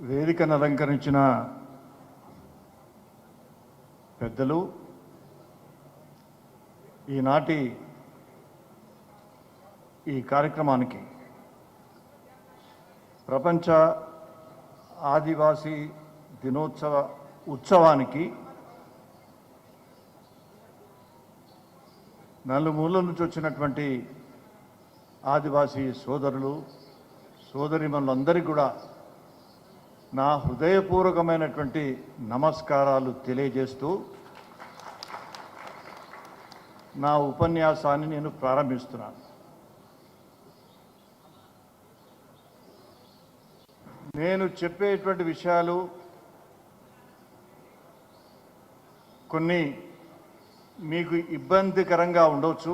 వేదికను అలంకరించిన పెద్దలు, ఈనాటి ఈ కార్యక్రమానికి ప్రపంచ ఆదివాసీ ఉత్సవానికి నలుమూలల నుంచి వచ్చినటువంటి ఆదివాసీ సోదరులు సోదరీమణులందరికీ కూడా నా హృదయపూర్వకమైనటువంటి నమస్కారాలు తెలియజేస్తూ నా ఉపన్యాసాన్ని నేను ప్రారంభిస్తున్నాను. నేను చెప్పేటువంటి విషయాలు కొన్ని మీకు ఇబ్బందికరంగా ఉండవచ్చు,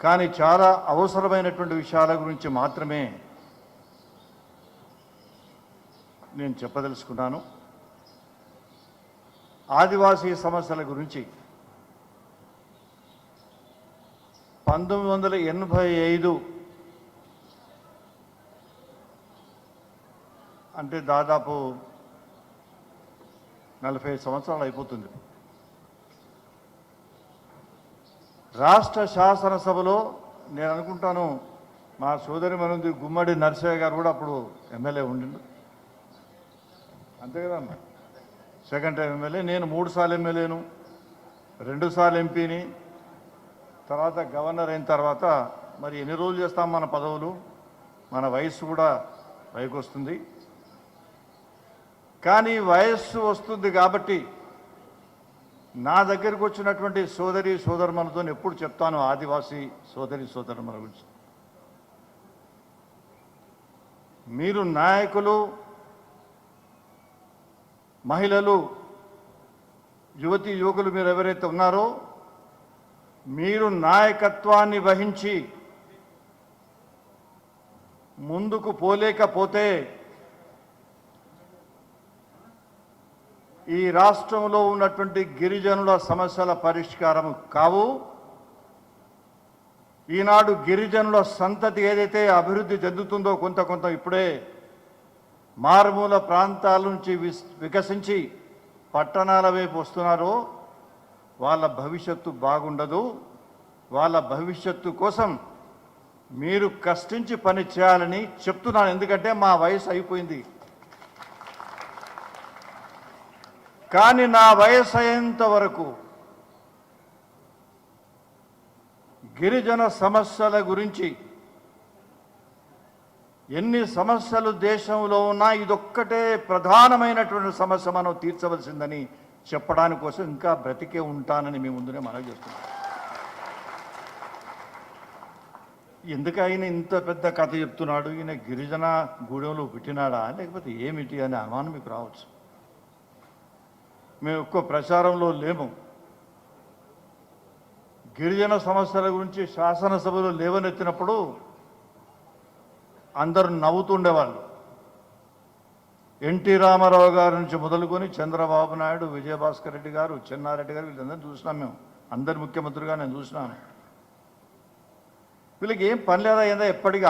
కానీ చాలా అవసరమైనటువంటి విషయాల గురించి మాత్రమే నేను చెప్పదలుచుకున్నాను. ఆదివాసీ సమస్యల గురించి 1985 అంటే దాదాపు 40 సంవత్సరాలు అయిపోతుంది. రాష్ట్ర శాసనసభలో నేను అనుకుంటాను మా సోదరి మనుంది గుమ్మడి నరసయ్య గారు కూడా అప్పుడు ఎమ్మెల్యే ఉండిండు, అంతే కదా అన్న? Second time MLA. నేను 3 సార్లు ఎమ్మెల్యేను, 2 సార్లు ఎంపీని, తర్వాత గవర్నర్ అయిన తర్వాత మరి ఎన్ని రోజులు చేస్తాం మన పదవులు, మన వయస్సు కూడా పైకి వస్తుంది. కానీ వయస్సు వస్తుంది కాబట్టి నా దగ్గరికి వచ్చినటువంటి సోదరులతో ఎప్పుడు చెప్తాను ఆదివాసీ సోదరుల గురించి. మీరు నాయకులు, మహిళలు, యువతీ యువకులు మీరు ఎవరైతే ఉన్నారో మీరు నాయకత్వాన్ని వహించి ముందుకు పోలేకపోతే ఈ రాష్ట్రంలో ఉన్నటువంటి గిరిజనుల సమస్యల పరిష్కారం కావు. ఈనాడు గిరిజనుల సంతతి ఏదైతే అభివృద్ధి చెందుతుందో కొంత ఇప్పుడే మారుమూల ప్రాంతాల నుంచి వికసించి పట్టణాల వైపు వస్తున్నారో వాళ్ళ భవిష్యత్తు బాగుండదు. వాళ్ళ భవిష్యత్తు కోసం మీరు కష్టించి పని చేయాలని చెప్తున్నాను. ఎందుకంటే మా వయసు అయిపోయింది. కానీ నా వయసు అయ్యేంత వరకు గిరిజన సమస్యల గురించి ఎన్ని సమస్యలు దేశంలో ఉన్నా ఇదొక్కటే ప్రధానమైనటువంటి సమస్య మనం తీర్చవలసిందని చెప్పడానికి కోసం ఇంకా బ్రతికే ఉంటానని మీ ముందునే మనవి చేస్తున్నాం. ఎందుకు ఆయన ఇంత పెద్ద కథ చెప్తున్నాడు, ఈయన గిరిజన గూడెంలో పుట్టినాడా లేకపోతే ఏమిటి అనే అనుమానం మీకు రావచ్చు. మేము ఎక్కువ ప్రచారంలో లేము. గిరిజన సమస్యల గురించి శాసనసభలో లేవనెత్తినప్పుడు అందరూ నవ్వుతుండేవాళ్ళు. ఎన్టీ రామారావు గారి నుంచి మొదలుకొని చంద్రబాబు నాయుడు, విజయభాస్కర్ రెడ్డి గారు, చెన్నారెడ్డి గారు, వీళ్ళందరూ చూసినాం. మేము అందరి ముఖ్యమంత్రిగా నేను చూసినాను. వీళ్ళకి ఏం పని లేదా ఏందా ఎప్పటికీ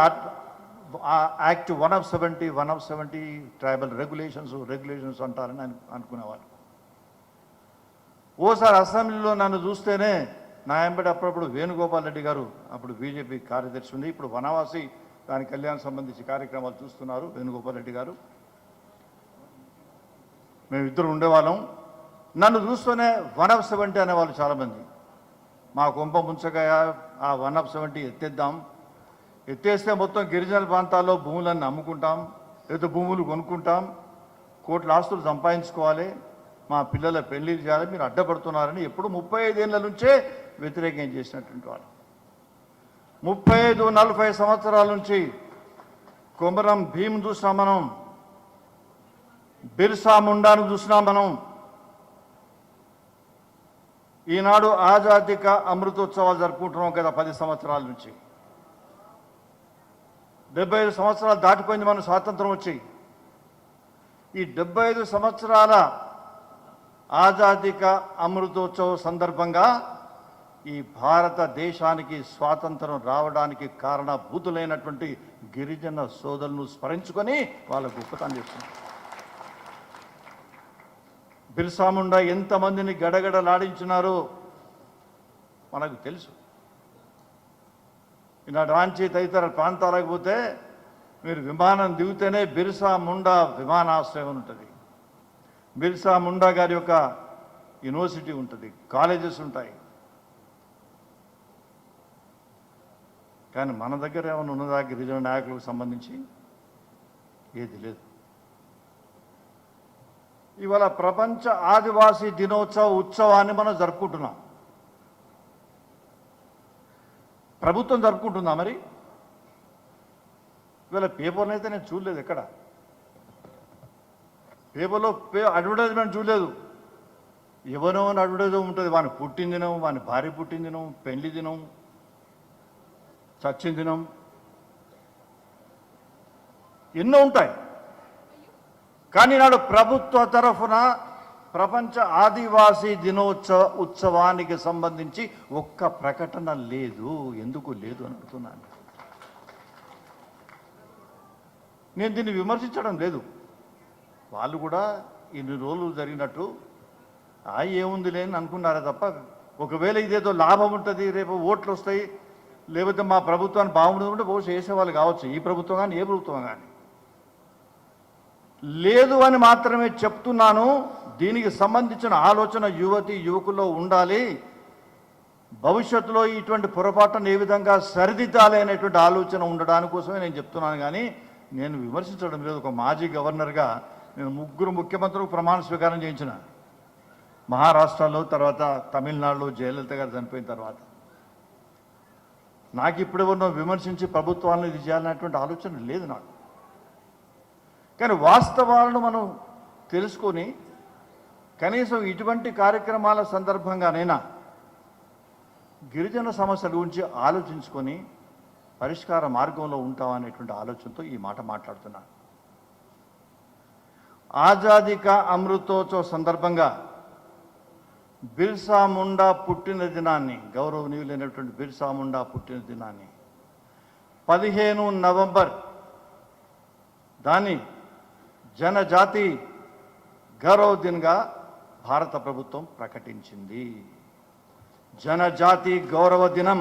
యాక్ట్ 170 ట్రైబల్ రెగ్యులేషన్స్ అంటారని అనుకునేవాళ్ళు. ఓసారి అసెంబ్లీలో నన్ను చూస్తేనే నా ఎంబడి అప్పుడప్పుడు వేణుగోపాల్ రెడ్డి గారు, అప్పుడు బీజేపీ కార్యదర్శి ఉంది, ఇప్పుడు వనవాసి దాని కళ్యాణ్ సంబంధించి కార్యక్రమాలు చూస్తున్నారు వేణుగోపాల్ రెడ్డి గారు. మేమిద్దరు ఉండేవాళ్ళం. నన్ను చూస్తూనే 170 అనేవాళ్ళు చాలామంది. మా కొంప ముంచగాయ ఆ 170 ఎత్తేద్దాం, ఎత్తేస్తే మొత్తం గిరిజన ప్రాంతాల్లో భూములన్నీ అమ్ముకుంటాం, లేదా భూములు కొనుక్కుంటాం, కోట్ల ఆస్తులు సంపాదించుకోవాలి, మా పిల్లల పెళ్లిళ్ళు చేయాలి, మీరు అడ్డపడుతున్నారని ఎప్పుడు 35 ఏళ్ళ నుంచే వ్యతిరేకం చేసినటువంటి వాళ్ళు. 35-40 సంవత్సరాల నుంచి కొమరం భీమ్ చూసినాం మనం, బిర్సా ముండాను చూసినాం మనం. ఈనాడు ఆజాదీ కా అమృతోత్సవాలు జరుపుకుంటున్నాం కదా 10 సంవత్సరాల నుంచి. 75 సంవత్సరాలు దాటిపోయింది మనం స్వాతంత్రం వచ్చి. ఈ 75 సంవత్సరాల ఆజాదీ కా అమృతోత్సవ సందర్భంగా ఈ భారతదేశానికి స్వాతంత్రం రావడానికి కారణభూతులైనటువంటి గిరిజన సోదరులను స్మరించుకొని వాళ్ళ గొప్పతనం చేస్తున్నారు. బిర్సా ముండా ఎంతమందిని గడగడలాడించినారో మనకు తెలుసు. ఈనాడు రాంచీ తదితర ప్రాంతాలకు పోతే మీరు విమానం దిగితేనే బిర్సా ముండా విమానాశ్రయం ఉంటుంది, బిర్సా ముండా గారి యొక్క యూనివర్సిటీ ఉంటుంది, కాలేజెస్ ఉంటాయి. కానీ మన దగ్గర ఏమైనా ఉన్నదా గిరిజన నాయకులకు సంబంధించి? ఏది లేదు. ఇవాళ ప్రపంచ ఆదివాసీ ఉత్సవాన్ని మనం జరుపుకుంటున్నాం. ప్రభుత్వం జరుపుకుంటుందా మరి? ఇవాళ పేపర్లో అయితే నేను చూడలేదు, ఎక్కడ పేపర్లో అడ్వర్టైజ్మెంట్ చూడలేదు. ఎవరో అడ్వర్టైజ్మెంట్ ఉంటుంది, వాని పుట్టినదినం, వాని భార్య పుట్టినదినం, పెళ్లి దినం, చచ్చిన దినం, ఎన్నో ఉంటాయి. కానీ నాడు ప్రభుత్వ తరఫున ప్రపంచ ఆదివాసీ ఉత్సవానికి సంబంధించి ఒక్క ప్రకటన లేదు. ఎందుకు లేదు అని అడుగుతున్నాను. నేను దీన్ని విమర్శించడం లేదు. వాళ్ళు కూడా ఇన్ని రోజులు జరిగినట్టు ఏముంది లేని అనుకున్నారే తప్ప, ఒకవేళ ఇదేదో లాభం ఉంటుంది, రేపు ఓట్లు వస్తాయి, లేకపోతే మా ప్రభుత్వాన్ని బాగుంటుంది ఉంటే బహుశా వేసేవాళ్ళు కావచ్చు, ఈ ప్రభుత్వం కానీ ఏ ప్రభుత్వం కానీ. లేదు అని మాత్రమే చెప్తున్నాను. దీనికి సంబంధించిన ఆలోచన యువకుల్లో ఉండాలి. భవిష్యత్తులో ఇటువంటి పొరపాటును ఏ విధంగా సరిదిద్దాలి అనేటువంటి ఆలోచన ఉండడానికి కోసమే నేను చెప్తున్నాను. కానీ నేను విమర్శించడం లేదు. ఒక మాజీ గవర్నర్గా నేను 3 ముఖ్యమంత్రులకు ప్రమాణ స్వీకారం చేయించిన, మహారాష్ట్రలో, తర్వాత తమిళనాడులో జయలలిత గారు చనిపోయిన తర్వాత. నాకు ఇప్పుడెవరినో విమర్శించి ప్రభుత్వాలను ఇది చేయాలనేటువంటి ఆలోచన లేదు నాకు. కానీ వాస్తవాలను మనం తెలుసుకొని కనీసం ఇటువంటి కార్యక్రమాల సందర్భంగానైనా గిరిజన సమస్యల గురించి ఆలోచించుకొని పరిష్కార మార్గంలో ఉంటామనేటువంటి ఆలోచనతో ఈ మాట మాట్లాడుతున్నాను. ఆజాదీ కా అమృతోత్సవ్ సందర్భంగా బిర్సా ముండా పుట్టిన దినాన్ని, గౌరవనీయులైనటువంటి బిర్సా ముండా పుట్టిన దినాన్ని 15 నవంబర్ దాన్ని జనజాతి గౌరవ దినంగా భారత ప్రభుత్వం ప్రకటించింది. జనజాతి గౌరవ దినం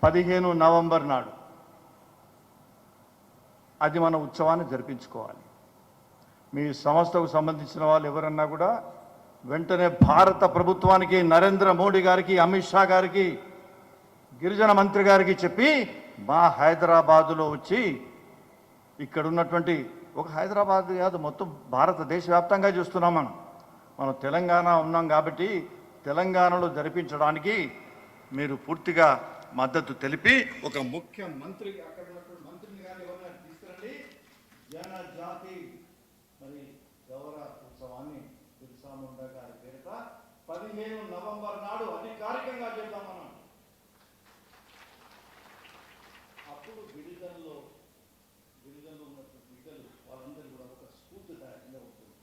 15 నవంబర్ నాడు. అది మన ఉత్సవాన్ని జరిపించుకోవాలి. మీ సంస్థకు సంబంధించిన వాళ్ళు ఎవరన్నా కూడా వెంటనే భారత ప్రభుత్వానికి, నరేంద్ర మోడీ గారికి, అమిత్ షా గారికి, గిరిజన మంత్రి గారికి చెప్పి మా హైదరాబాదులో వచ్చి ఇక్కడ ఉన్నటువంటి, ఒక హైదరాబాద్ కాదు మొత్తం భారతదేశ వ్యాప్తంగా చూస్తున్నాం మనం తెలంగాణ ఉన్నాం కాబట్టి తెలంగాణలో జరిపించడానికి మీరు పూర్తిగా మద్దతు తెలిపి ఒక ముఖ్యమంత్రి, అక్కడ ఉన్నటువంటి మంత్రిని కానీ ఎవరైనా తీసుకురండి, జనజాతి మరి గౌరవ ఉత్సవాన్ని బిర్సా ముండా గారి పేరిట 15 నవంబర్ నాడు అధికారికంగా చేద్దాం మనం. అప్పుడు గిరిజనులు ఉన్నటువంటి బిడ్డలు వాళ్ళందరూ కూడా ఒక స్ఫూర్తిదాయకంగా ఉంటుంది.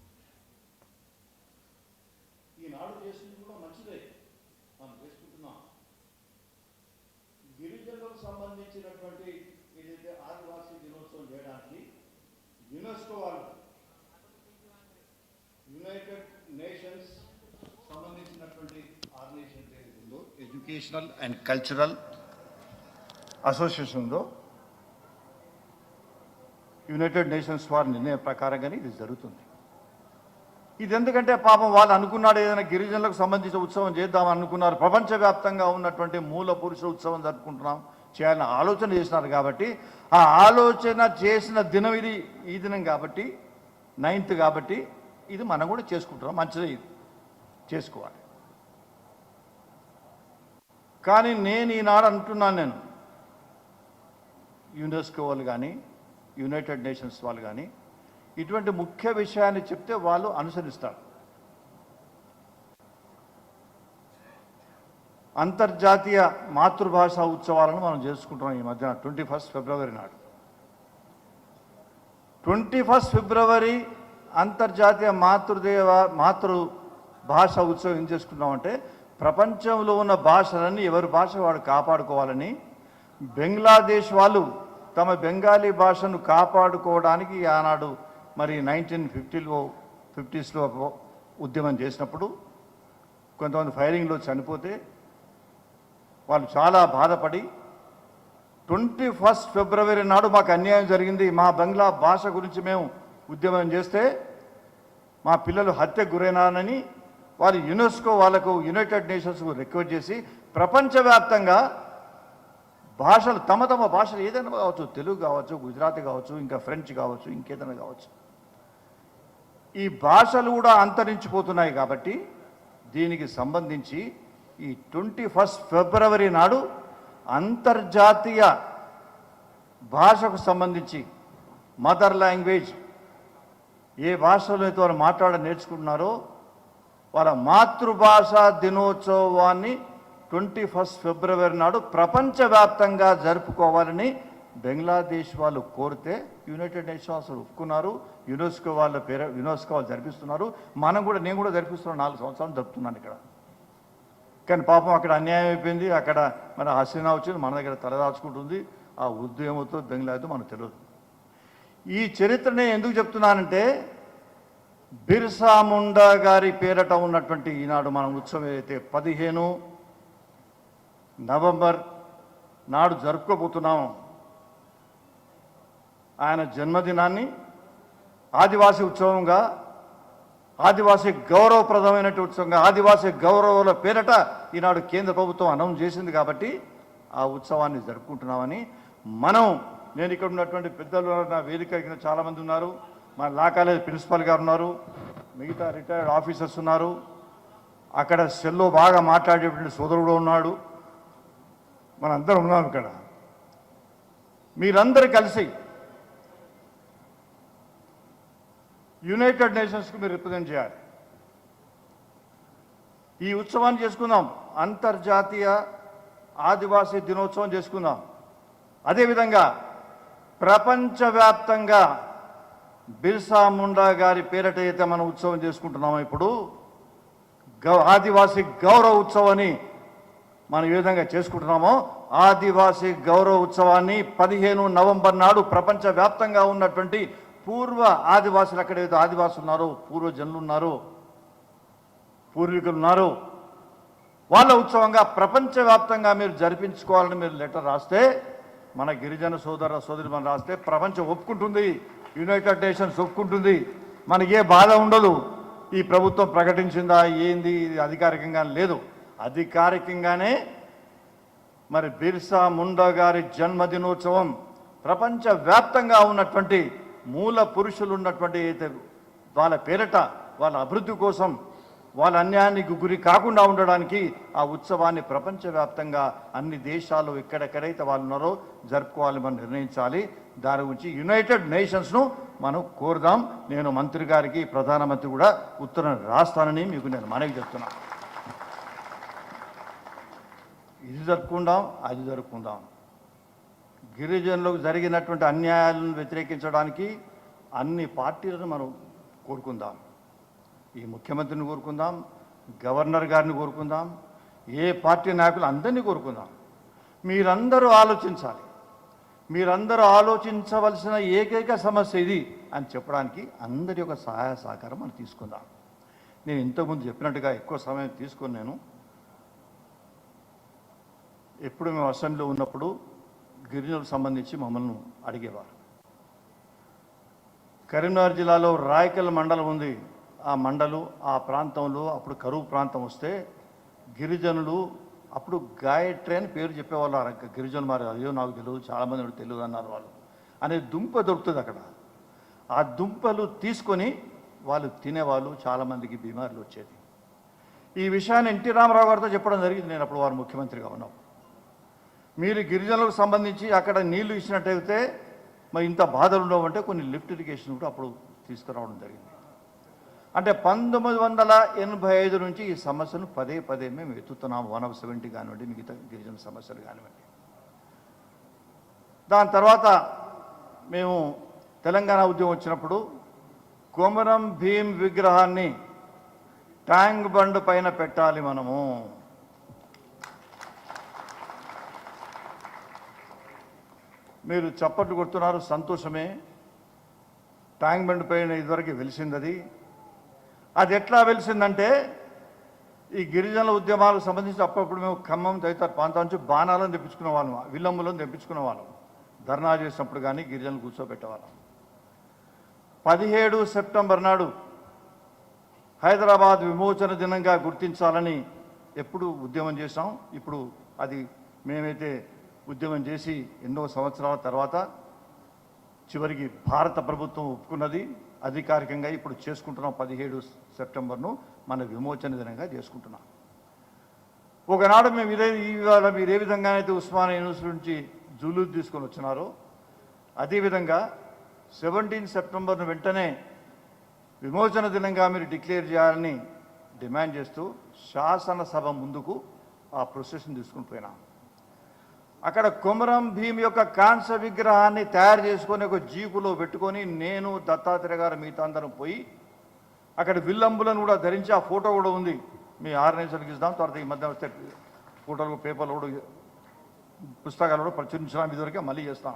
ఈనాడు చేసింది కూడా మంచిదే, మనం చేసుకుంటున్నాం. గిరిజనులకు సంబంధించినటువంటి ఏదైతే ఆదివాసీ దినోత్సవం చేయడానికి యునెస్కో వాళ్ళు, యునైటెడ్ నేషన్స్ సంబంధించినటువంటి ఆర్గనైజేషన్ ఏదైతే ఉందో, ఎడ్యుకేషనల్ అండ్ కల్చరల్ అసోసియేషన్ ఉందో, యునైటెడ్ నేషన్స్ వారి నిర్ణయం ప్రకారంగానే ఇది జరుగుతుంది. ఇది ఎందుకంటే పాపం వాళ్ళు అనుకున్నాడు ఏదైనా గిరిజనులకు సంబంధించిన ఉత్సవం చేద్దామని అనుకున్నారు. ప్రపంచవ్యాప్తంగా ఉన్నటువంటి మూల పురుష ఉత్సవం జరుపుకుంటున్నాం చేయాలని ఆలోచన చేసినారు. కాబట్టి ఆ ఆలోచన చేసిన దినం ఇది, ఈ దినం కాబట్టి 9th కాబట్టి ఇది మనం కూడా చేసుకుంటున్నాం. మంచిదే, ఇది చేసుకోవాలి. కానీ నేను ఈనాడు అంటున్నాను, నేను యునెస్కో వాళ్ళు కానీ యునైటెడ్ నేషన్స్ వాళ్ళు కానీ ఇటువంటి ముఖ్య విషయాన్ని చెప్తే వాళ్ళు అనుసరిస్తారు. అంతర్జాతీయ మాతృభాష ఉత్సవాలను మనం చేసుకుంటున్నాం ఈ మధ్యన 21 ఫిబ్రవరి నాడు. 21 ఫిబ్రవరి అంతర్జాతీయ మాతృభాష ఉత్సవం ఏం చేసుకున్నామంటే, ప్రపంచంలో ఉన్న భాషలన్నీ ఎవరి భాష వాడు కాపాడుకోవాలని బంగ్లాదేశ్ వాళ్ళు తమ బెంగాలీ భాషను కాపాడుకోవడానికి ఆనాడు మరి 1950లో ఉద్యమం చేసినప్పుడు కొంతమంది ఫైరింగ్లో చనిపోతే వాళ్ళు చాలా బాధపడి 21 ఫిబ్రవరి నాడు మాకు అన్యాయం జరిగింది, మా బంగ్లా భాష గురించి మేము ఉద్యమం చేస్తే మా పిల్లలు హత్యకు గురైనారని వాళ్ళు యునెస్కో వాళ్ళకు యునైటెడ్ నేషన్స్కు రిక్వెస్ట్ చేసి ప్రపంచవ్యాప్తంగా భాషలు తమ భాషలు ఏదైనా కావచ్చు, తెలుగు కావచ్చు, గుజరాతీ కావచ్చు, ఇంకా ఫ్రెంచ్ కావచ్చు, ఇంకేదైనా కావచ్చు, ఈ భాషలు కూడా అంతరించిపోతున్నాయి. కాబట్టి దీనికి సంబంధించి ఈ 21 ఫిబ్రవరి నాడు అంతర్జాతీయ భాషకు సంబంధించి మదర్ లాంగ్వేజ్ ఏ భాషలో అయితే వారు నేర్చుకుంటున్నారో వాళ్ళ మాతృభాష దినోత్సవాన్ని 21 ఫిబ్రవరి నాడు ప్రపంచవ్యాప్తంగా జరుపుకోవాలని బంగ్లాదేశ్ వాళ్ళు కోరితే యునైటెడ్ నేషన్స్ ఒప్పుకున్నారు. యునెస్కో వాళ్ళు జరిపిస్తున్నారు. నేను కూడా జరిపిస్తున్నాను, 4 సంవత్సరాలు జరుపుతున్నాను ఇక్కడ. కానీ పాపం అక్కడ అన్యాయం అయిపోయింది. అక్కడ మన హసీనా వచ్చింది, మన దగ్గర తలదాచుకుంటుంది. ఆ ఉద్యమంతో బెంగళూరుతో మనకు తెలియదు. ఈ చరిత్రనే ఎందుకు చెప్తున్నానంటే బిర్సా ముండా గారి పేరట ఉన్నటువంటి ఈనాడు మనం ఉత్సవం ఏదైతే 15 నవంబర్ నాడు జరుపుకోబోతున్నాం, ఆయన జన్మదినాన్ని ఆదివాసీ ఉత్సవంగా, ఆదివాసీ గౌరవప్రదమైనటువంటి ఉత్సవంగా, ఆదివాసీ గౌరవాల పేరట ఈనాడు కేంద్ర ప్రభుత్వం అనౌన్స్ చేసింది. కాబట్టి ఆ ఉత్సవాన్ని జరుపుకుంటున్నామని నేను ఇక్కడ ఉన్నటువంటి పెద్దలు, నా వేదిక చాలామంది ఉన్నారు, మా లా కాలేజ్ ప్రిన్సిపల్ గారు ఉన్నారు, మిగతా రిటైర్డ్ ఆఫీసర్స్ ఉన్నారు, అక్కడ సెల్లో బాగా మాట్లాడేటువంటి సోదరుడు ఉన్నాడు, మనందరం ఉన్నాం ఇక్కడ. మీరందరూ కలిసి యునైటెడ్ నేషన్స్కి మీరు రిప్రజెంట్ చేయాలి. ఈ ఉత్సవాన్ని చేసుకుందాం, అంతర్జాతీయ ఆదివాసీ దినోత్సవం చేసుకుందాం. అదేవిధంగా ప్రపంచవ్యాప్తంగా బిర్సా ముండా గారి పేరిట అయితే మనం ఉత్సవం చేసుకుంటున్నామో ఇప్పుడు ఆదివాసీ గౌరవ ఉత్సవాన్ని మనం ఏ విధంగా చేసుకుంటున్నామో ఆదివాసీ గౌరవ ఉత్సవాన్ని 15 నవంబర్ నాడు ప్రపంచవ్యాప్తంగా ఉన్నటువంటి పూర్వ ఆదివాసులు, ఎక్కడైతే ఆదివాసులు ఉన్నారో, పూర్వజనులు ఉన్నారో, పూర్వీకులు ఉన్నారో వాళ్ళ ఉత్సవంగా ప్రపంచవ్యాప్తంగా మీరు జరిపించుకోవాలని మీరు లెటర్ రాస్తే, మన గిరిజన సోదరి మనం రాస్తే ప్రపంచం ఒప్పుకుంటుంది, యునైటెడ్ నేషన్స్ ఒప్పుకుంటుంది, మనకి ఏ బాధ ఉండదు. ఈ ప్రభుత్వం ప్రకటించిందా ఏంది, ఇది అధికారికంగా లేదు. అధికారికంగానే మరి బిర్సా ముండా గారి జన్మదినోత్సవం ప్రపంచవ్యాప్తంగా ఉన్నటువంటి మూల పురుషులు ఉన్నటువంటి వాళ్ళ పేరిట, వాళ్ళ అభివృద్ధి కోసం, వాళ్ళ అన్యాయానికి గురి కాకుండా ఉండడానికి ఆ ఉత్సవాన్ని ప్రపంచవ్యాప్తంగా అన్ని దేశాలు ఎక్కడెక్కడైతే వాళ్ళు ఉన్నారో జరుపుకోవాలని మనం నిర్ణయించాలి. దాని గురించి యునైటెడ్ నేషన్స్ను మనం కోరుదాం. నేను మంత్రి గారికి, ప్రధానమంత్రి కూడా ఉత్తరం రాస్తానని మీకు నేను మనవి చెప్తున్నాను. ఇది జరుపుకుందాం, అది జరుపుకుందాం. గిరిజనులకు జరిగినటువంటి అన్యాయాలను వ్యతిరేకించడానికి అన్ని పార్టీలను మనం కోరుకుందాం. ఈ ముఖ్యమంత్రిని కోరుకుందాం, గవర్నర్ గారిని కోరుకుందాం, ఏ పార్టీ నాయకులు అందరినీ కోరుకుందాం. మీరందరూ ఆలోచించాలి. మీరందరూ ఆలోచించవలసిన ఏకైక సమస్య ఇది అని చెప్పడానికి అందరి యొక్క సహాయ సహకారం మనం తీసుకుందాం. నేను ఇంతకుముందు చెప్పినట్టుగా ఎక్కువ సమయం తీసుకొని నేను ఎప్పుడు మేము అసెంబ్లీలో ఉన్నప్పుడు గిరిజనులకు సంబంధించి మమ్మల్ని అడిగేవారు. కరీంనగర్ జిల్లాలో రాయకల్ మండలం ఉంది. ఆ మండలు, ఆ ప్రాంతంలో అప్పుడు కరువు ప్రాంతం వస్తే గిరిజనులు అప్పుడు గాయట్రీ అని పేరు చెప్పేవాళ్ళు. గిరిజనులు మరి అయ్యో నాకు తెలియదు, చాలామంది తెలియదు అన్నారు. వాళ్ళు అనే దుంప దొరుకుతుంది అక్కడ. ఆ దుంపలు తీసుకొని వాళ్ళు తినేవాళ్ళు. చాలామందికి బీమార్లు వచ్చేది. ఈ విషయాన్ని ఎన్టీ రామారావు గారితో చెప్పడం జరిగింది. నేను అప్పుడు వారు ముఖ్యమంత్రిగా ఉన్నప్పుడు, మీరు గిరిజనులకు సంబంధించి అక్కడ నీళ్లు ఇచ్చినట్టయితే మరి ఇంత బాధలు ఉండవంటే కొన్ని లిఫ్ట్ ఇరిగేషన్ కూడా అప్పుడు తీసుకురావడం జరిగింది. అంటే 1985 నుంచి ఈ సమస్యను పదే మేము ఎత్తుతున్నాం. 170 కానివ్వండి, మిగతా గిరిజన సమస్యలు కానివ్వండి. దాని తర్వాత మేము తెలంగాణ ఉద్యమం వచ్చినప్పుడు కొమరం భీం విగ్రహాన్ని ట్యాంక్ బండ్ పైన పెట్టాలి మనము. మీరు చప్పట్లు కొడుతున్నారు, సంతోషమే. ట్యాంక్ బండ్ పైన ఇదివరకు వెలిసింది. అది ఎట్లా వెలిసిందంటే ఈ గిరిజనుల ఉద్యమాలకు సంబంధించి అప్పుడప్పుడు మేము ఖమ్మం తదితర ప్రాంతం నుంచి బాణాలను తెప్పించుకునే వాళ్ళం, విల్లంబులను తెప్పించుకునే వాళ్ళం. ధర్నా చేసినప్పుడు కానీ గిరిజనులు కూర్చోబెట్టేవాళ్ళం. 17 సెప్టెంబర్ నాడు హైదరాబాద్ విమోచన దినంగా గుర్తించాలని ఎప్పుడు ఉద్యమం చేశాం. ఇప్పుడు అది మేమైతే ఉద్యమం చేసి ఎన్నో సంవత్సరాల తర్వాత చివరికి భారత ప్రభుత్వం ఒప్పుకున్నది. అధికారికంగా ఇప్పుడు చేసుకుంటున్నాం. 17 సెప్టెంబర్ను మన విమోచన దినంగా చేసుకుంటున్నాం. ఒకనాడు మేము ఇవాళ మీరు ఏ విధంగా అయితే ఉస్మానియా యూనివర్సిటీ నుంచి జూలూరు తీసుకొని వచ్చినారో అదేవిధంగా 17 సెప్టెంబర్ను వెంటనే విమోచన దినంగా మీరు డిక్లేర్ చేయాలని డిమాండ్ చేస్తూ శాసనసభ ముందుకు ఆ ప్రొసెషన్ తీసుకుని పోయినాం. అక్కడ కొమరం భీం యొక్క కాంస్య విగ్రహాన్ని తయారు చేసుకొని ఒక జీపులో పెట్టుకొని నేను దత్తాత్రేయ గారు మిగతా అందరం పోయి అక్కడ విల్లంబులను కూడా ధరించి ఆ ఫోటో కూడా ఉంది. మీ ఆర్గనైజర్కి ఇద్దాం, తర్వాత ఈ మధ్య వస్తే ఫోటోలు పేపర్లు కూడా పుస్తకాలు కూడా ప్రచురించడం ఇదివరకే మళ్ళీ చేస్తాం.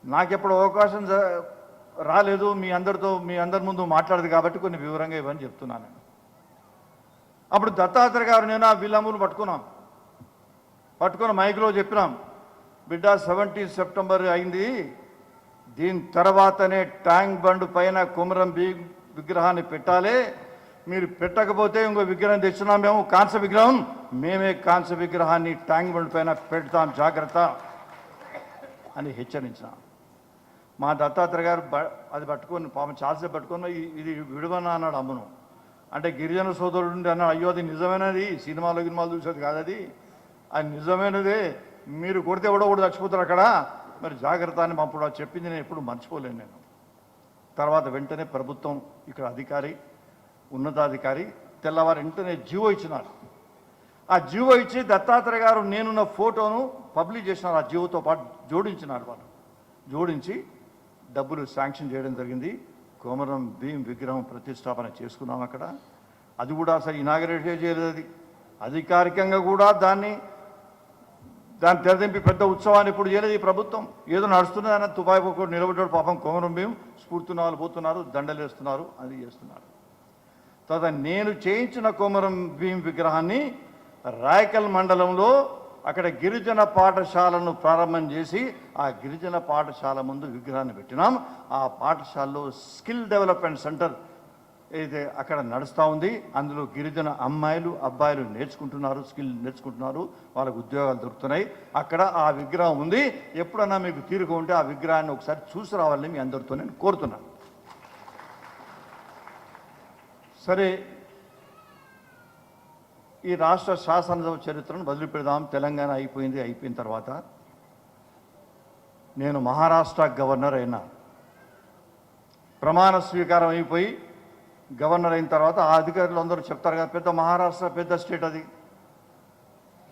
నాకెప్పుడు అవకాశం రాలేదు మీ అందరి ముందు మాట్లాడదు కాబట్టి కొన్ని వివరంగా ఇవన్నీ చెప్తున్నాను నేను. అప్పుడు దత్తాత్రేయ గారు నేను ఆ విల్లంబును పట్టుకొని మైక్లో చెప్పినాం, బిడ్డ 17 సెప్టెంబర్ అయింది, దీని తర్వాతనే ట్యాంక్ బండ్ పైన కొమరం భీం విగ్రహాన్ని పెట్టాలి. మీరు పెట్టకపోతే ఇంకో విగ్రహం తెచ్చినాం, మేము కాంస్య విగ్రహం, మేమే కాంస్య విగ్రహాన్ని ట్యాంక్ బండ్ పైన పెడతాం, జాగ్రత్త అని హెచ్చరించినాం. మా దత్తాత్రేయ గారు అది పట్టుకొని పాపం చాలాసేపు పట్టుకొని ఇది విడువన అన్నాడు అమ్మను. అంటే గిరిజన సోదరుడు అన్నాడు, అయ్యో అది నిజమైనది, సినిమాలు చూసేది కాదు, అది నిజమైనదే, మీరు కొడితే కూడా చచ్చిపోతారు అక్కడ, మరి జాగ్రత్త అని అప్పుడు చెప్పింది నేను ఎప్పుడు మర్చిపోలేను నేను. తర్వాత వెంటనే ప్రభుత్వం ఇక్కడ అధికారి ఉన్నతాధికారి తెల్లవారు వెంటనే జీవో ఇచ్చినారు. ఆ జీవో ఇచ్చి దత్తాత్రేయ గారు నేనున్న ఫోటోను పబ్లిష్ చేసినారు. ఆ జీవోతో పాటు జోడించినారు. వాళ్ళు జోడించి డబ్బులు శాంక్షన్ చేయడం జరిగింది. కొమరం భీం విగ్రహం ప్రతిష్టాపన చేసుకున్నాం అక్కడ. అది కూడా అసలు ఇనాగరేట్ చేయలేదు, అది అధికారికంగా కూడా దాన్ని తెరదింపి పెద్ద ఉత్సవాన్ని ఇప్పుడు చేయలేదు ఈ ప్రభుత్వం. ఏదో నడుస్తున్నది ఆయన తుపాయి పోకుండా నిలబడ్డాడు పాపం కొమరం భీం, స్ఫూర్తిన వాళ్ళు పోతున్నారు, దండలు వేస్తున్నారు, అది చేస్తున్నారు. తర్వాత నేను చేయించిన కొమరం భీం విగ్రహాన్ని రాయకల్ మండలంలో అక్కడ గిరిజన పాఠశాలను ప్రారంభం చేసి ఆ గిరిజన పాఠశాల ముందు విగ్రహాన్ని పెట్టినాం. ఆ పాఠశాలలో స్కిల్ డెవలప్మెంట్ సెంటర్ అయితే అక్కడ నడుస్తూ ఉంది. అందులో గిరిజన అమ్మాయిలు అబ్బాయిలు నేర్చుకుంటున్నారు, స్కిల్ నేర్చుకుంటున్నారు, వాళ్ళకు ఉద్యోగాలు దొరుకుతున్నాయి. అక్కడ ఆ విగ్రహం ఉంది. ఎప్పుడన్నా మీకు తీరుగా ఉంటే ఆ విగ్రహాన్ని ఒకసారి చూసి రావాలని మీ అందరితో నేను కోరుతున్నాను. సరే, ఈ రాష్ట్ర శాసనసభ చరిత్రను వదిలి పెడదాం. తెలంగాణ అయిపోయిన తర్వాత నేను మహారాష్ట్ర గవర్నర్ అయినా. ప్రమాణ స్వీకారం అయిపోయి గవర్నర్ అయిన తర్వాత ఆ అధికారులు అందరూ చెప్తారు కదా, పెద్ద మహారాష్ట్ర పెద్ద స్టేట్, అది